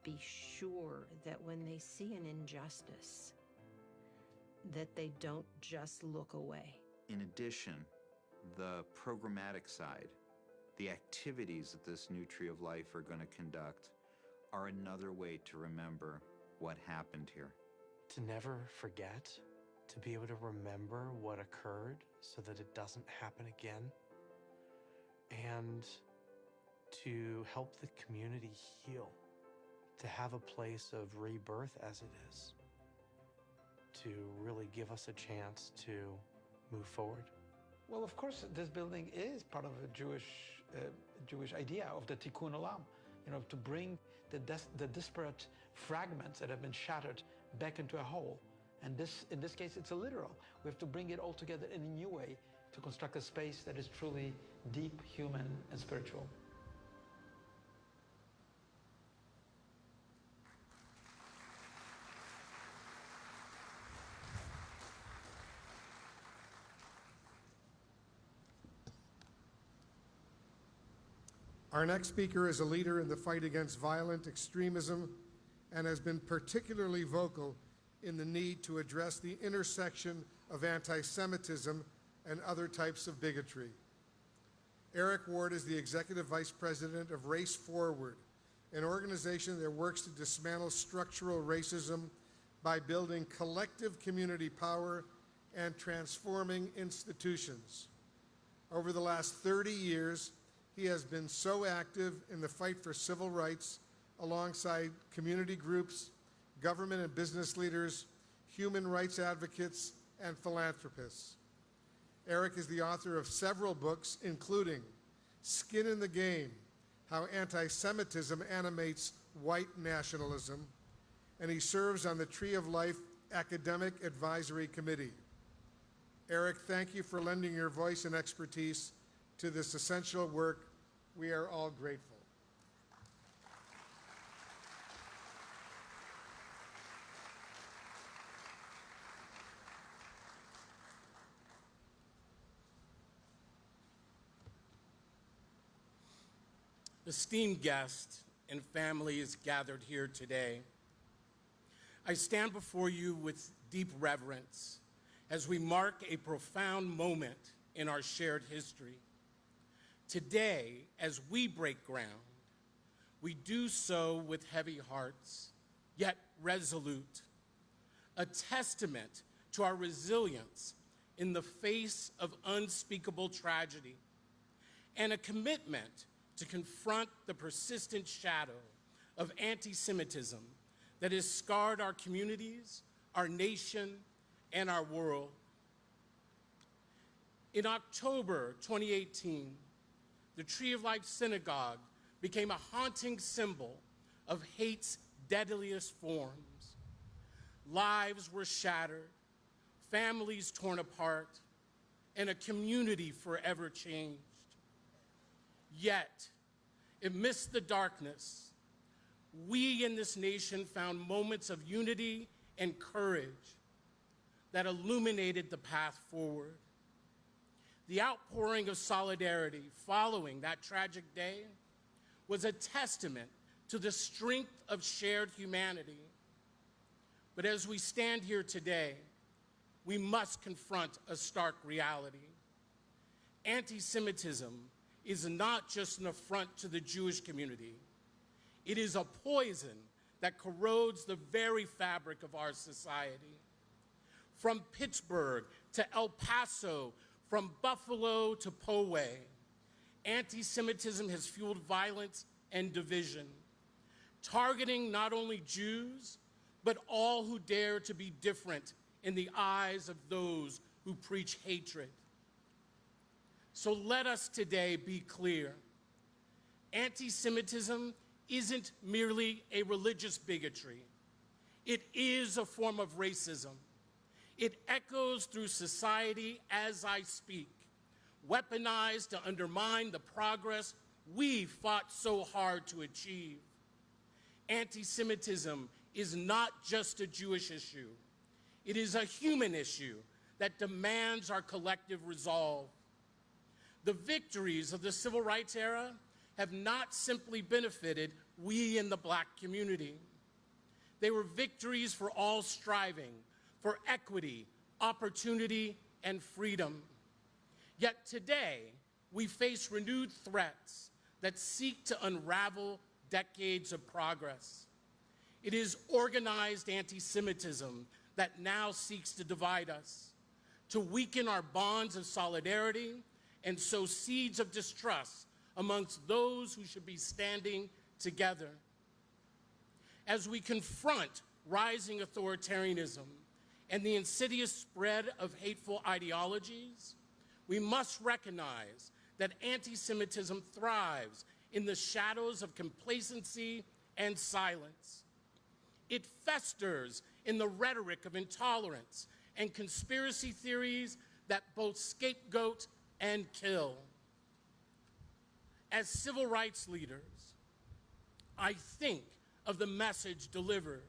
be sure that when they see an injustice, that they don't just look away. In addition, the programmatic side, the activities that this new Tree of Life are going to conduct are another way to remember what happened here. To never forget, to be able to remember what occurred so that it doesn't happen again, and to help the community heal, to have a place of rebirth as it is, to really give us a chance to move forward. Well, of course, this building is part of a Jewish idea of the Tikkun Olam, to bring the disparate fragments that have been shattered back into a whole. And in this case, it's a literal. We have to bring it all together in a new way to construct a space that is truly deep, human, and spiritual. Our next speaker is a leader in the fight against violent extremism and has been particularly vocal in the need to address the intersection of anti-Semitism and other types of bigotry. Eric Ward is the Executive Vice President of Race Forward, an organization that works to dismantle structural racism by building collective community power and transforming institutions. Over the last 30 years, he has been so active in the fight for civil rights alongside community groups, government and business leaders, human rights advocates, and philanthropists. Eric is the author of several books, including Skin in the Game, How Anti-Semitism Animates White Nationalism, and he serves on the Tree of Life Academic Advisory Committee. Eric, thank you for lending your voice and expertise to this essential work. We are all grateful. Esteemed guests and families gathered here today, I stand before you with deep reverence as we mark a profound moment in our shared history. Today, as we break ground, we do so with heavy hearts, yet resolute, a testament to our resilience in the face of unspeakable tragedy, and a commitment to confront the persistent shadow of anti-Semitism that has scarred our communities, our nation, and our world. In October 2018, the Tree of Life Synagogue became a haunting symbol of hate's deadliest forms. Lives were shattered, families torn apart, and a community forever changed. Yet, amidst the darkness, we in this nation found moments of unity and courage that illuminated the path forward. The outpouring of solidarity following that tragic day was a testament to the strength of shared humanity. But as we stand here today, we must confront a stark reality. Anti-Semitism is not just an affront to the Jewish community. It is a poison that corrodes the very fabric of our society. From Pittsburgh to El Paso, from Buffalo to Poway, anti-Semitism has fueled violence and division, targeting not only Jews, but all who dare to be different in the eyes of those who preach hatred. So let us today be clear. Anti-Semitism isn't merely a religious bigotry. It is a form of racism. It echoes through society as I speak, weaponized to undermine the progress we fought so hard to achieve. Anti-Semitism is not just a Jewish issue. It is a human issue that demands our collective resolve. The victories of the civil rights era have not simply benefited we in the Black community. They were victories for all striving for equity, opportunity, and freedom. Yet today, we face renewed threats that seek to unravel decades of progress. It is organized anti-Semitism that now seeks to divide us, to weaken our bonds of solidarity and sow seeds of distrust amongst those who should be standing together. As we confront rising authoritarianism and the insidious spread of hateful ideologies, we must recognize that anti-Semitism thrives in the shadows of complacency and silence. It festers in the rhetoric of intolerance and conspiracy theories that both scapegoat and kill. As civil rights leaders, I think of the message delivered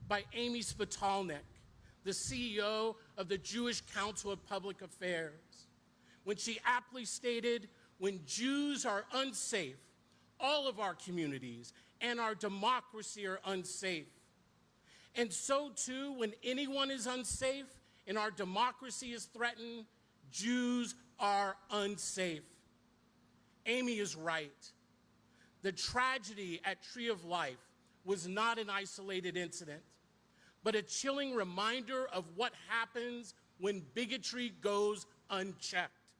by Amy Spitalnik, the CEO of the Jewish Council of Public Affairs, when she aptly stated, "When Jews are unsafe, all of our communities and our democracy are unsafe. And so too, when anyone is unsafe and our democracy is threatened, Jews are unsafe." Amy is right. The tragedy at Tree of Life was not an isolated incident, but a chilling reminder of what happens when bigotry goes unchecked.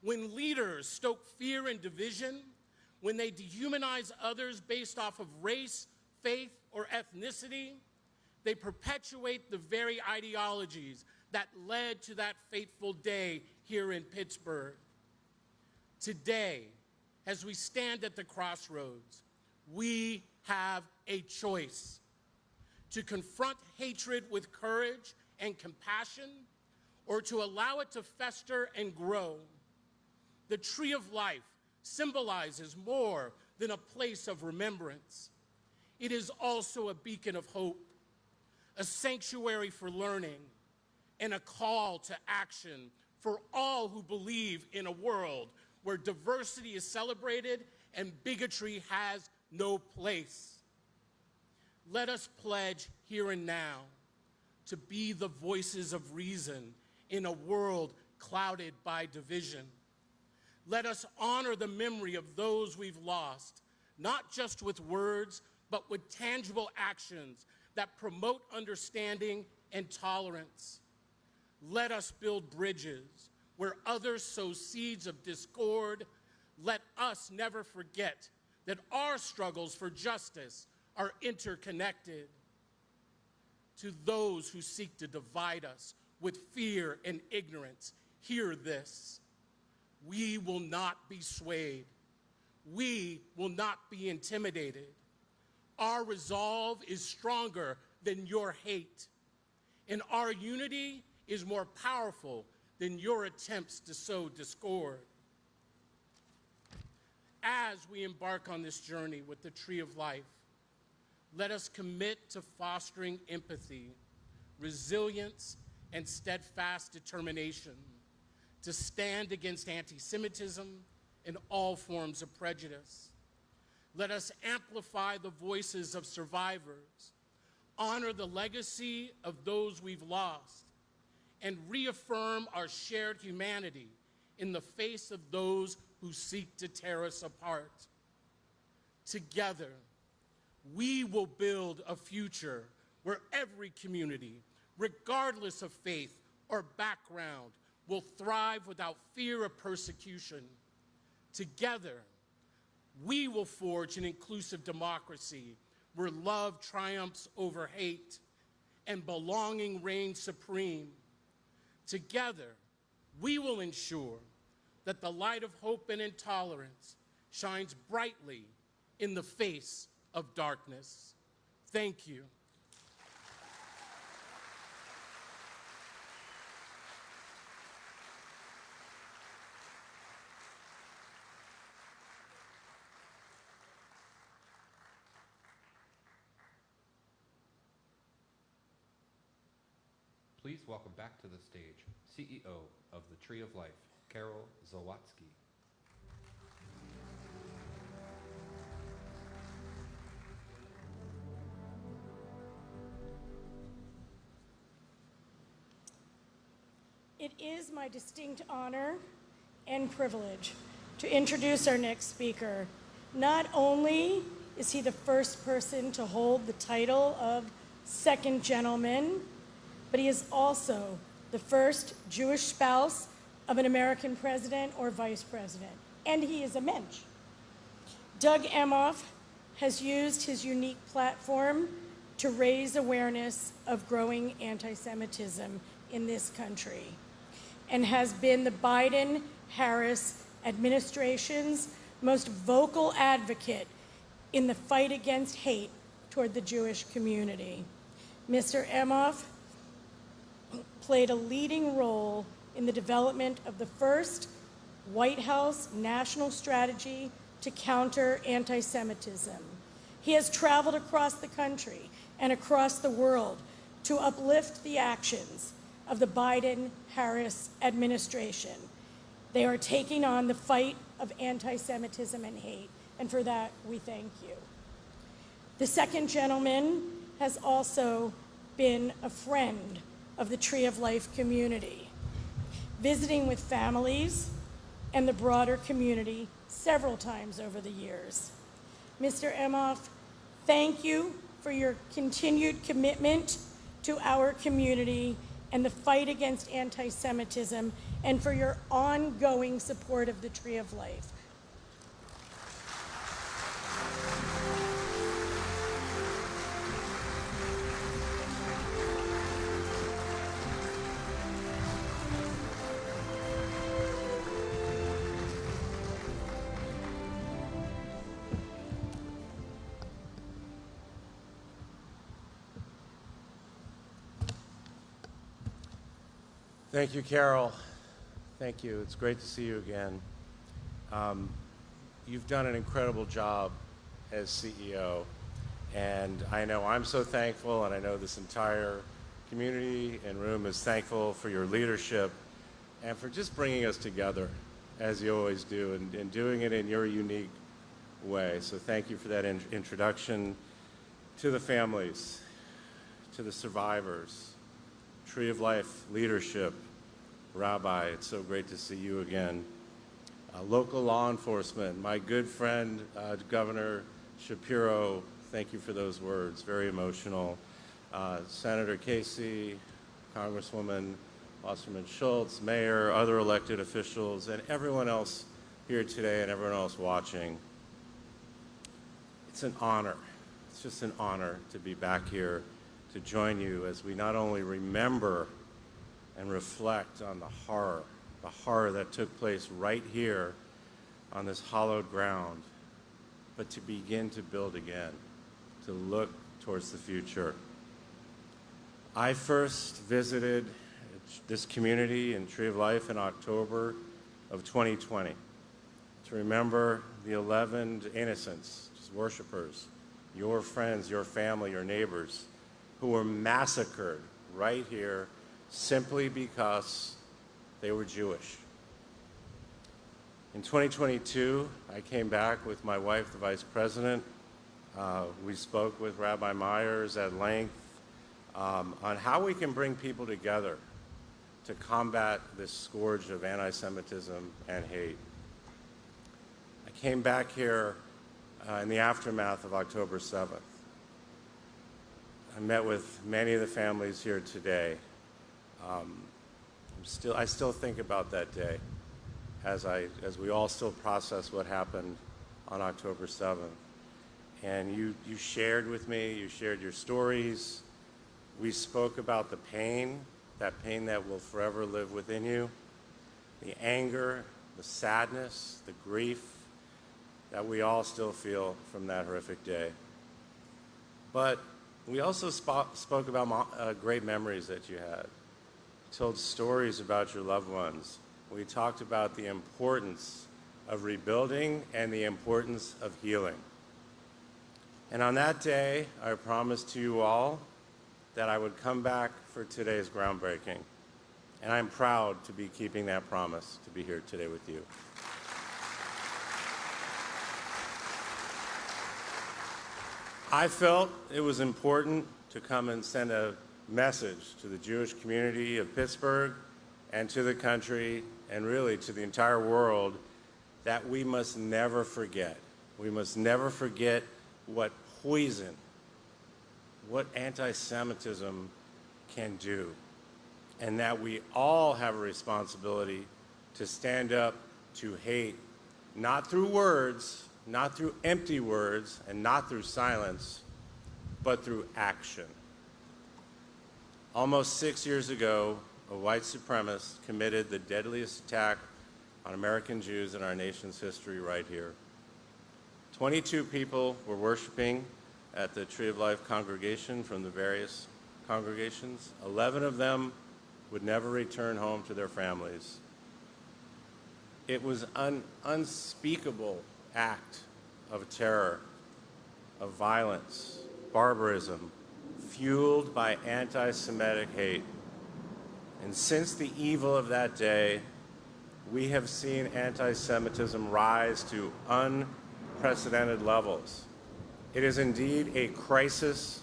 When leaders stoke fear and division, when they dehumanize others based off of race, faith, or ethnicity, they perpetuate the very ideologies that led to that fateful day here in Pittsburgh. Today, as we stand at the crossroads, we have a choice: to confront hatred with courage and compassion, or to allow it to fester and grow. The Tree of Life symbolizes more than a place of remembrance. It is also a beacon of hope, a sanctuary for learning, and a call to action for all who believe in a world where diversity is celebrated and bigotry has no place. Let us pledge here and now to be the voices of reason in a world clouded by division. Let us honor the memory of those we've lost, not just with words, but with tangible actions that promote understanding and tolerance. Let us build bridges where others sow seeds of discord. Let us never forget that our struggles for justice are interconnected. To those who seek to divide us with fear and ignorance, hear this: we will not be swayed. We will not be intimidated. Our resolve is stronger than your hate, and our unity is more powerful than your attempts to sow discord. As we embark on this journey with the Tree of Life, let us commit to fostering empathy, resilience, and steadfast determination to stand against anti-Semitism and all forms of prejudice. Let us amplify the voices of survivors, honor the legacy of those we've lost, and reaffirm our shared humanity in the face of those who seek to tear us apart. Together, we will build a future where every community, regardless of faith or background, will thrive without fear of persecution. Together, we will forge an inclusive democracy where love triumphs over hate and belonging reigns supreme. Together, we will ensure that the light of hope and intolerance shines brightly in the face of darkness. Thank you. Please welcome back to the stage CEO of the Tree of Life, Carol Zawatsky. It is my distinct honor and privilege to introduce our next speaker. Not only is he the first person to hold the title of second gentleman, but he is also the first Jewish spouse of an American president or vice president, and he is a mensch. Doug Emhoff has used his unique platform to raise awareness of growing anti-Semitism in this country and has been the Biden-Harris administration's most vocal advocate in the fight against hate toward the Jewish community. Mr. Emhoff played a leading role in the development of the first White House national strategy to counter anti-Semitism. He has traveled across the country and across the world to uplift the actions of the Biden-Harris administration. They are taking on the fight of anti-Semitism and hate, and for that, we thank you. The second gentleman has also been a friend of the Tree of Life community, visiting with families and the broader community several times over the years. Mr. Emhoff, thank you for your continued commitment to our community and the fight against anti-Semitism, and for your ongoing support of the Tree of Life. Thank you, Carol. Thank you. It's great to see you again. You've done an incredible job as CEO, and I know I'm so thankful, and I know this entire community and room is thankful for your leadership and for just bringing us together, as you always do, and doing it in your unique way. So thank you for that introduction to the families, to the survivors, Tree of Life leadership, Rabbi, it's so great to see you again. Local law enforcement, my good friend, Governor Shapiro, thank you for those words, very emotional. Senator Casey, Congresswoman Wasserman Schultz, Mayor, other elected officials, and everyone else here today and everyone else watching. It's an honor. It's just an honor to be back here to join you as we not only remember and reflect on the horror that took place right here on this hallowed ground, but to begin to build again, to look towards the future. I first visited this community in Tree of Life in October of 2020 to remember the 11 innocents, just worshipers, your friends, your family, your neighbors, who were massacred right here simply because they were Jewish. In 2022, I came back with my wife, the Vice President. We spoke with Rabbi Myers at length on how we can bring people together to combat this scourge of anti-Semitism and hate. I came back here in the aftermath of October 7th. I met with many of the families here today. I still think about that day as we all still process what happened on October 7th. And you shared with me, you shared your stories. We spoke about the pain that will forever live within you, the anger, the sadness, the grief that we all still feel from that horrific day. But we also spoke about great memories that you had. Told stories about your loved ones. We talked about the importance of rebuilding and the importance of healing. And on that day, I promised to you all that I would come back for today's groundbreaking. And I'm proud to be keeping that promise, to be here today with you. I felt it was important to come and send a message to the Jewish community of Pittsburgh and to the country and really to the entire world that we must never forget. We must never forget what poison, what anti-Semitism can do, and that we all have a responsibility to stand up to hate, not through words, not through empty words, and not through silence, but through action. Almost 6 years ago, a white supremacist committed the deadliest attack on American Jews in our nation's history right here. 22 people were worshiping at the Tree of Life congregation from the various congregations. 11 of them would never return home to their families. It was an unspeakable act of terror, of violence, barbarism, fueled by anti-Semitic hate. And since the evil of that day, we have seen anti-Semitism rise to unprecedented levels. It is indeed a crisis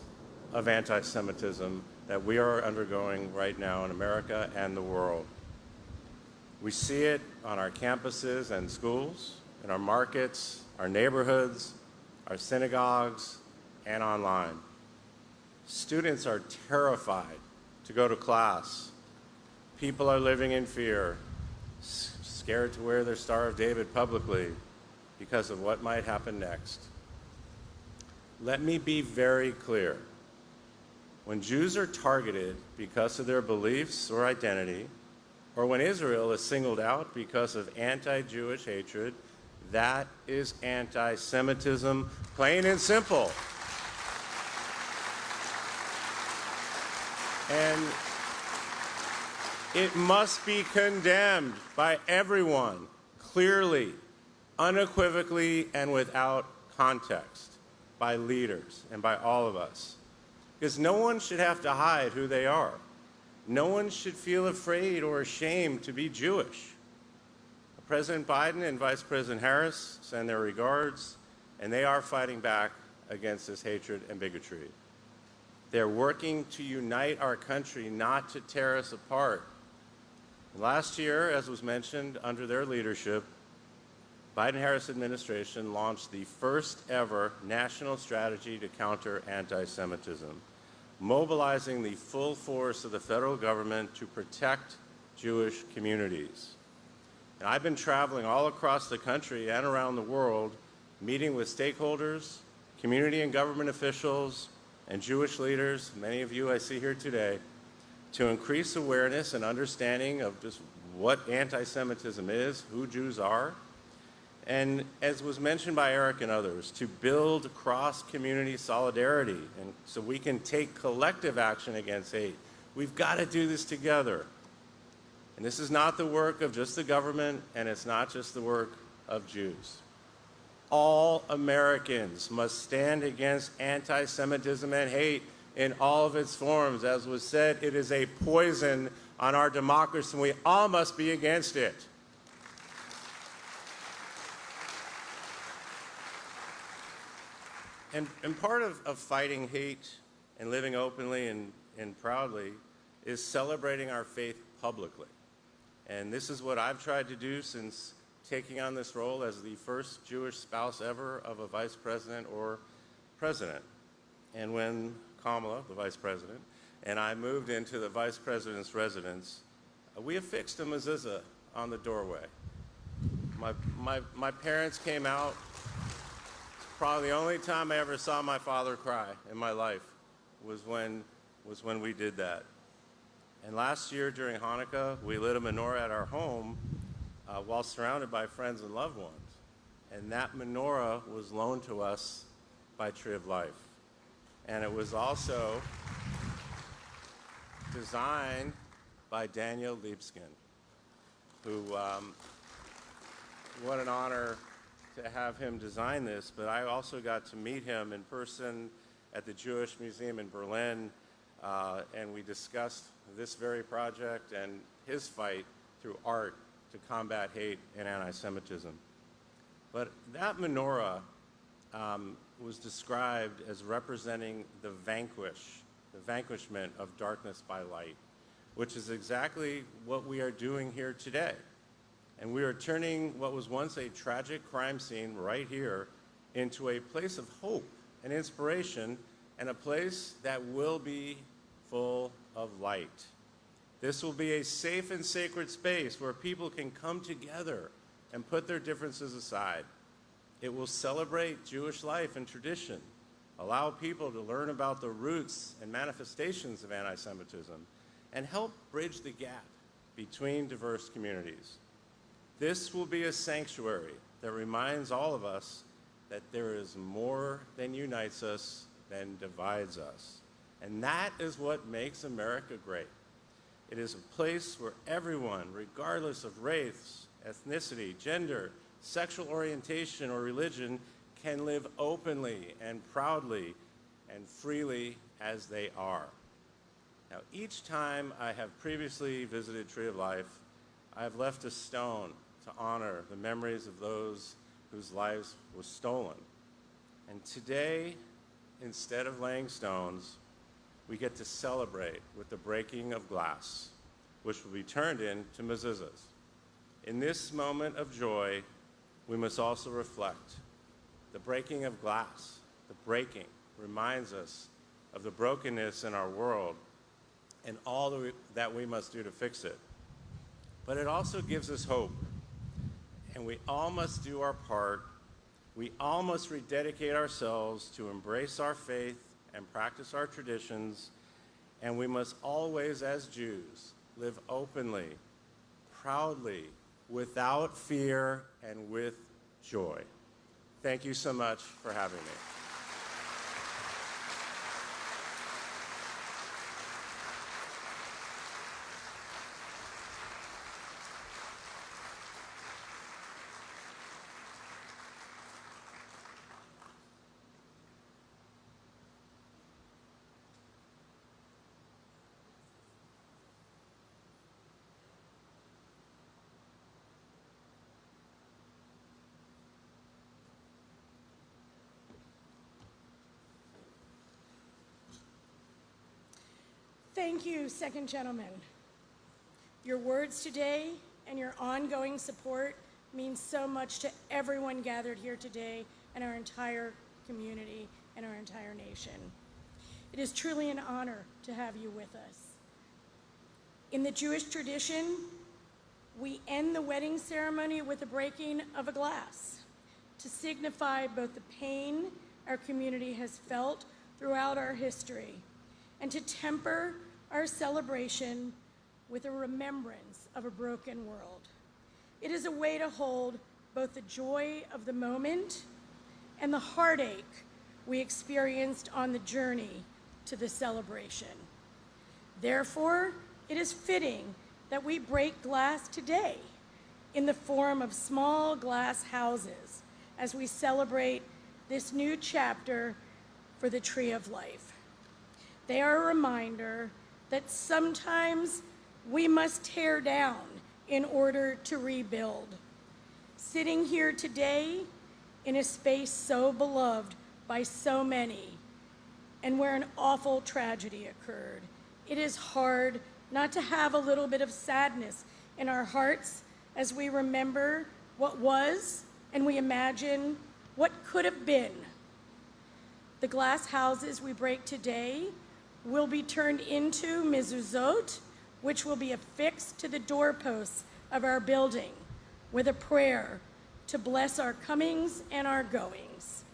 of anti-Semitism that we are undergoing right now in America and the world. We see it on our campuses and schools, in our markets, our neighborhoods, our synagogues, and online. Students are terrified to go to class. People are living in fear, scared to wear their Star of David publicly because of what might happen next. Let me be very clear. When Jews are targeted because of their beliefs or identity, or when Israel is singled out because of anti-Jewish hatred, that is anti-Semitism, plain and simple. And it must be condemned by everyone, clearly, unequivocally, and without context, by leaders and by all of us. Because no one should have to hide who they are. No one should feel afraid or ashamed to be Jewish. President Biden and Vice President Harris send their regards, and they are fighting back against this hatred and bigotry. They're working to unite our country, not to tear us apart. Last year, as was mentioned, under their leadership, Biden-Harris administration launched the first ever national strategy to counter anti-Semitism, mobilizing the full force of the federal government to protect Jewish communities. And I've been traveling all across the country and around the world, meeting with stakeholders, community and government officials, and Jewish leaders, many of you I see here today, to increase awareness and understanding of just what anti-Semitism is, who Jews are, and as was mentioned by Eric and others, to build cross-community solidarity, and so we can take collective action against hate. We've got to do this together. And this is not the work of just the government, and it's not just the work of Jews. All Americans must stand against anti-Semitism and hate in all of its forms. As was said, it is a poison on our democracy, and we all must be against it. And part of fighting hate and living openly and proudly is celebrating our faith publicly. And this is what I've tried to do since taking on this role as the first Jewish spouse ever of a vice president or president. And when Kamala, the vice president, and I moved into the vice president's residence, we affixed a mezuzah on the doorway. My parents came out. Probably the only time I ever saw my father cry in my life was when we did that. And last year during Hanukkah, we lit a menorah at our home while surrounded by friends and loved ones. And that menorah was loaned to us by Tree of Life. And it was also designed by Daniel Liebskin, who, what an honor to have him design this, but I also got to meet him in person at the Jewish Museum in Berlin, and we discussed this very project and his fight through art to combat hate and anti-Semitism. But that menorah was described as representing the vanquishment of darkness by light. which is exactly what we are doing here today. And we are turning what was once a tragic crime scene right here into a place of hope and inspiration, and a place that will be full of light. This will be a safe and sacred space where people can come together and put their differences aside. It will celebrate Jewish life and tradition, allow people to learn about the roots and manifestations of anti-Semitism, and help bridge the gap between diverse communities. This will be a sanctuary that reminds all of us that there is more than unites us than divides us. And that is what makes America great. It is a place where everyone, regardless of race, ethnicity, gender, sexual orientation, or religion, can live openly and proudly and freely as they are. Now, each time I have previously visited Tree of Life, I have left a stone to honor the memories of those whose lives was stolen. And today, instead of laying stones, we get to celebrate with the breaking of glass, which will be turned into mezuzahs. In this moment of joy, we must also reflect. The breaking of glass, the breaking, reminds us of the brokenness in our world and all that we must do to fix it. But it also gives us hope. And we all must do our part. We all must rededicate ourselves to embrace our faith and practice our traditions. And we must always, as Jews, live openly, proudly, without fear, and with joy. Thank you so much for having me. Thank you, second gentleman. Your words today and your ongoing support means so much to everyone gathered here today and our entire community and our entire nation. It is truly an honor to have you with us. In the Jewish tradition, we end the wedding ceremony with the breaking of a glass to signify both the pain our community has felt throughout our history and to temper our celebration with a remembrance of a broken world. It is a way to hold both the joy of the moment and the heartache we experienced on the journey to the celebration. Therefore, it is fitting that we break glass today in the form of small glass houses as we celebrate this new chapter for the Tree of Life. They are a reminder that sometimes we must tear down in order to rebuild. Sitting here today in a space so beloved by so many and where an awful tragedy occurred, it is hard not to have a little bit of sadness in our hearts as we remember what was and we imagine what could have been. The glass houses we break today will be turned into mezuzot, which will be affixed to the doorposts of our building with a prayer to bless our comings and our goings.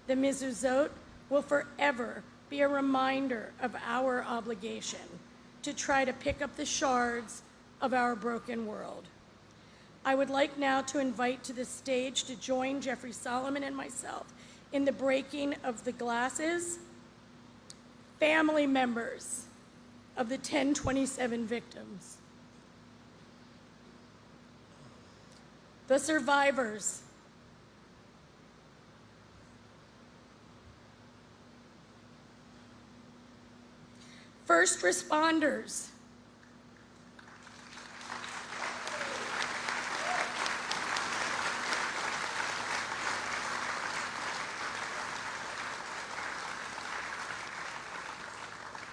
The mezuzot will forever be a reminder of our obligation to try to pick up the shards of our broken world. I would like now to invite to the stage to join Jeffrey Solomon and myself in the breaking of the glasses, family members of the 1027 victims, the survivors, first responders,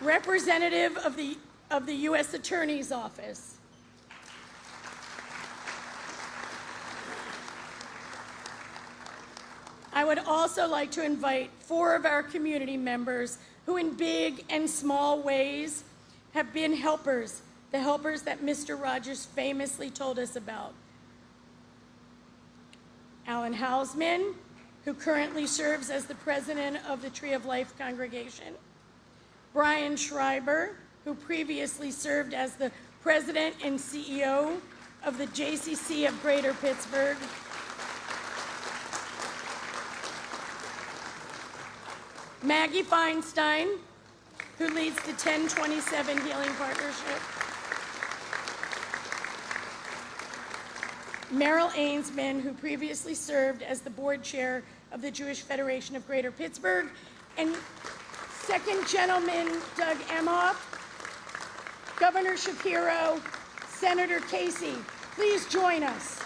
representative of the of the U.S. Attorney's Office. I would also like to invite 4 of our community members who in big and small ways have been helpers, the helpers that Mr. Rogers famously told us about. Alan Hausman, who currently serves as the president of the Tree of Life congregation. Brian Schreiber, who previously served as the president and CEO of the JCC of Greater Pittsburgh. Maggie Feinstein, who leads the 1027 Healing Partnership. Meryl Ainsman, who previously served as the board chair of the Jewish Federation of Greater Pittsburgh. And second gentleman, Doug Emhoff, Governor Shapiro, Senator Casey, please join us.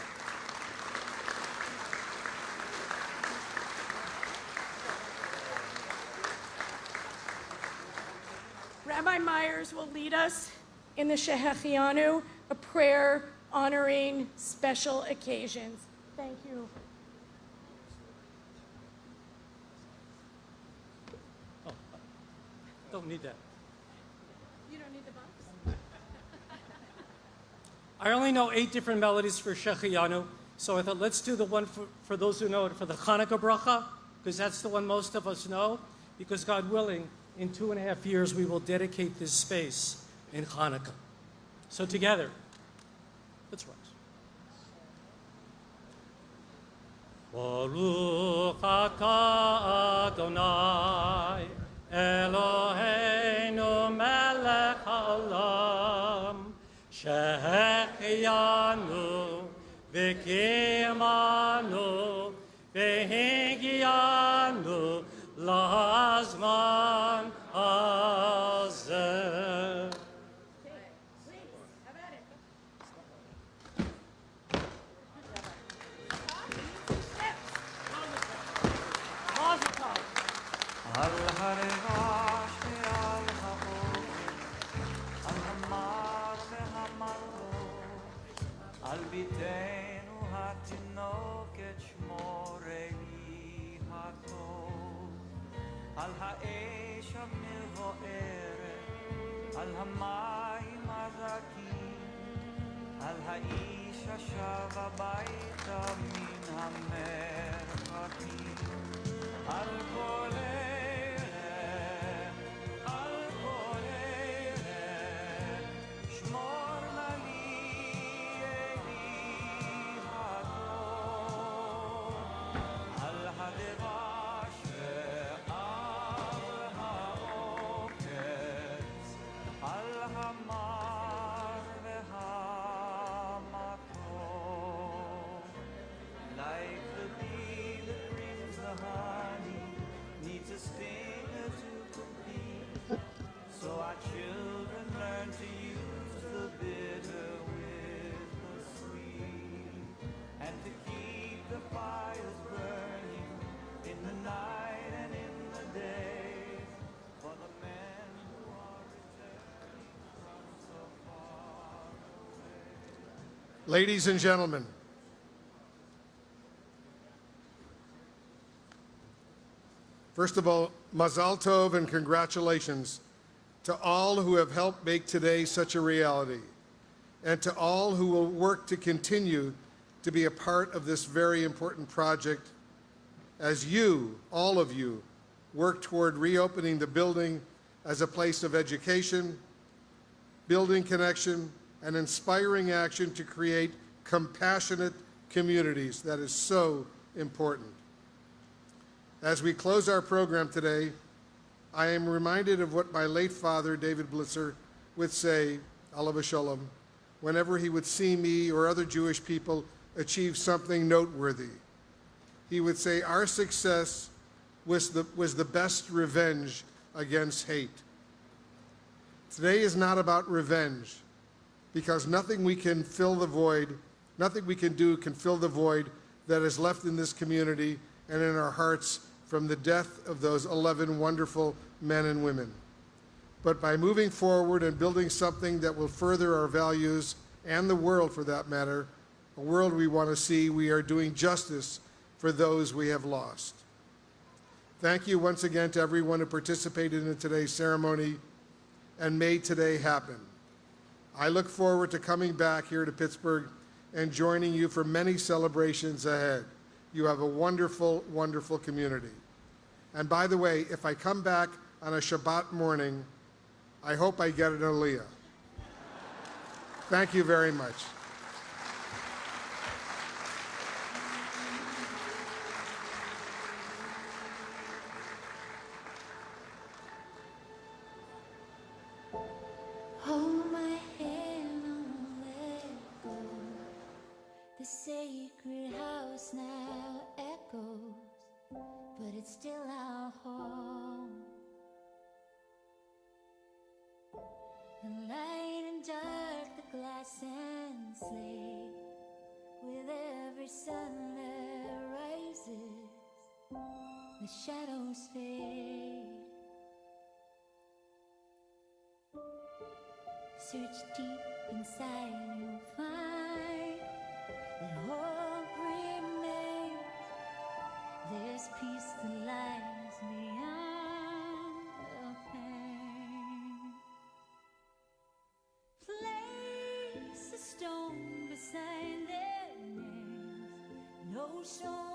Rabbi Myers will lead us in the Shehechianu, a prayer honoring special occasions. Thank you. Oh, don't need that. You don't need the box? I only know 8 different melodies for Shehechianu, so I thought let's do the one for those who know it, for the Hanukkah bracha, because that's the one most of us know, because God willing, in 2.5 years, we will dedicate this space in Hanukkah. So together, let's rise. Baruch atah Adonai, Eloheinu melech haolam, shehechianu v'kimanu v'higianu lazman hazeh. Al harivash ve'al ha'or, al hamar ve'hamarlo, al biteinu ha'tinoket shmo re'i ha'tov, al ha'esh ha'mevo'eret, al ha'mayim ha'rakim, al ha'ish ha'shav ha'bayta min ha'merchakim, al kol Ladies and gentlemen, first of all, Mazal Tov and congratulations to all who have helped make today such a reality, and to all who will work to continue to be a part of this very important project as you, all of you, work toward reopening the building as a place of education, building connection, and inspiring action to create compassionate communities. That is so important. As we close our program today, I am reminded of what my late father, David Blitzer, would say, alav shalom, whenever he would see me or other Jewish people achieve something noteworthy. He would say, our success was the best revenge against hate. Today is not about revenge, because nothing we can fill the void, nothing we can do can fill the void that is left in this community and in our hearts from the death of those 11 wonderful men and women. but by moving forward and building something that will further our values and the world for that matter, a world we want to see, we are doing justice for those we have lost. Thank you once again to everyone who participated in today's ceremony and made today happen. I look forward to coming back here to Pittsburgh and joining you for many celebrations ahead. You have a wonderful, wonderful community. And by the way, if I come back on a Shabbat morning, I hope I get an Aliyah. Thank you very much. Hold my hand, don't let go. The sacred house now echoes, but it's still our home. The light and dark, the glass and slate. With every sun that rises, the shadows fade. Search deep inside, you'll find that hope remains. There's peace that lies beyond the pain. Place a stone beside their names. No stone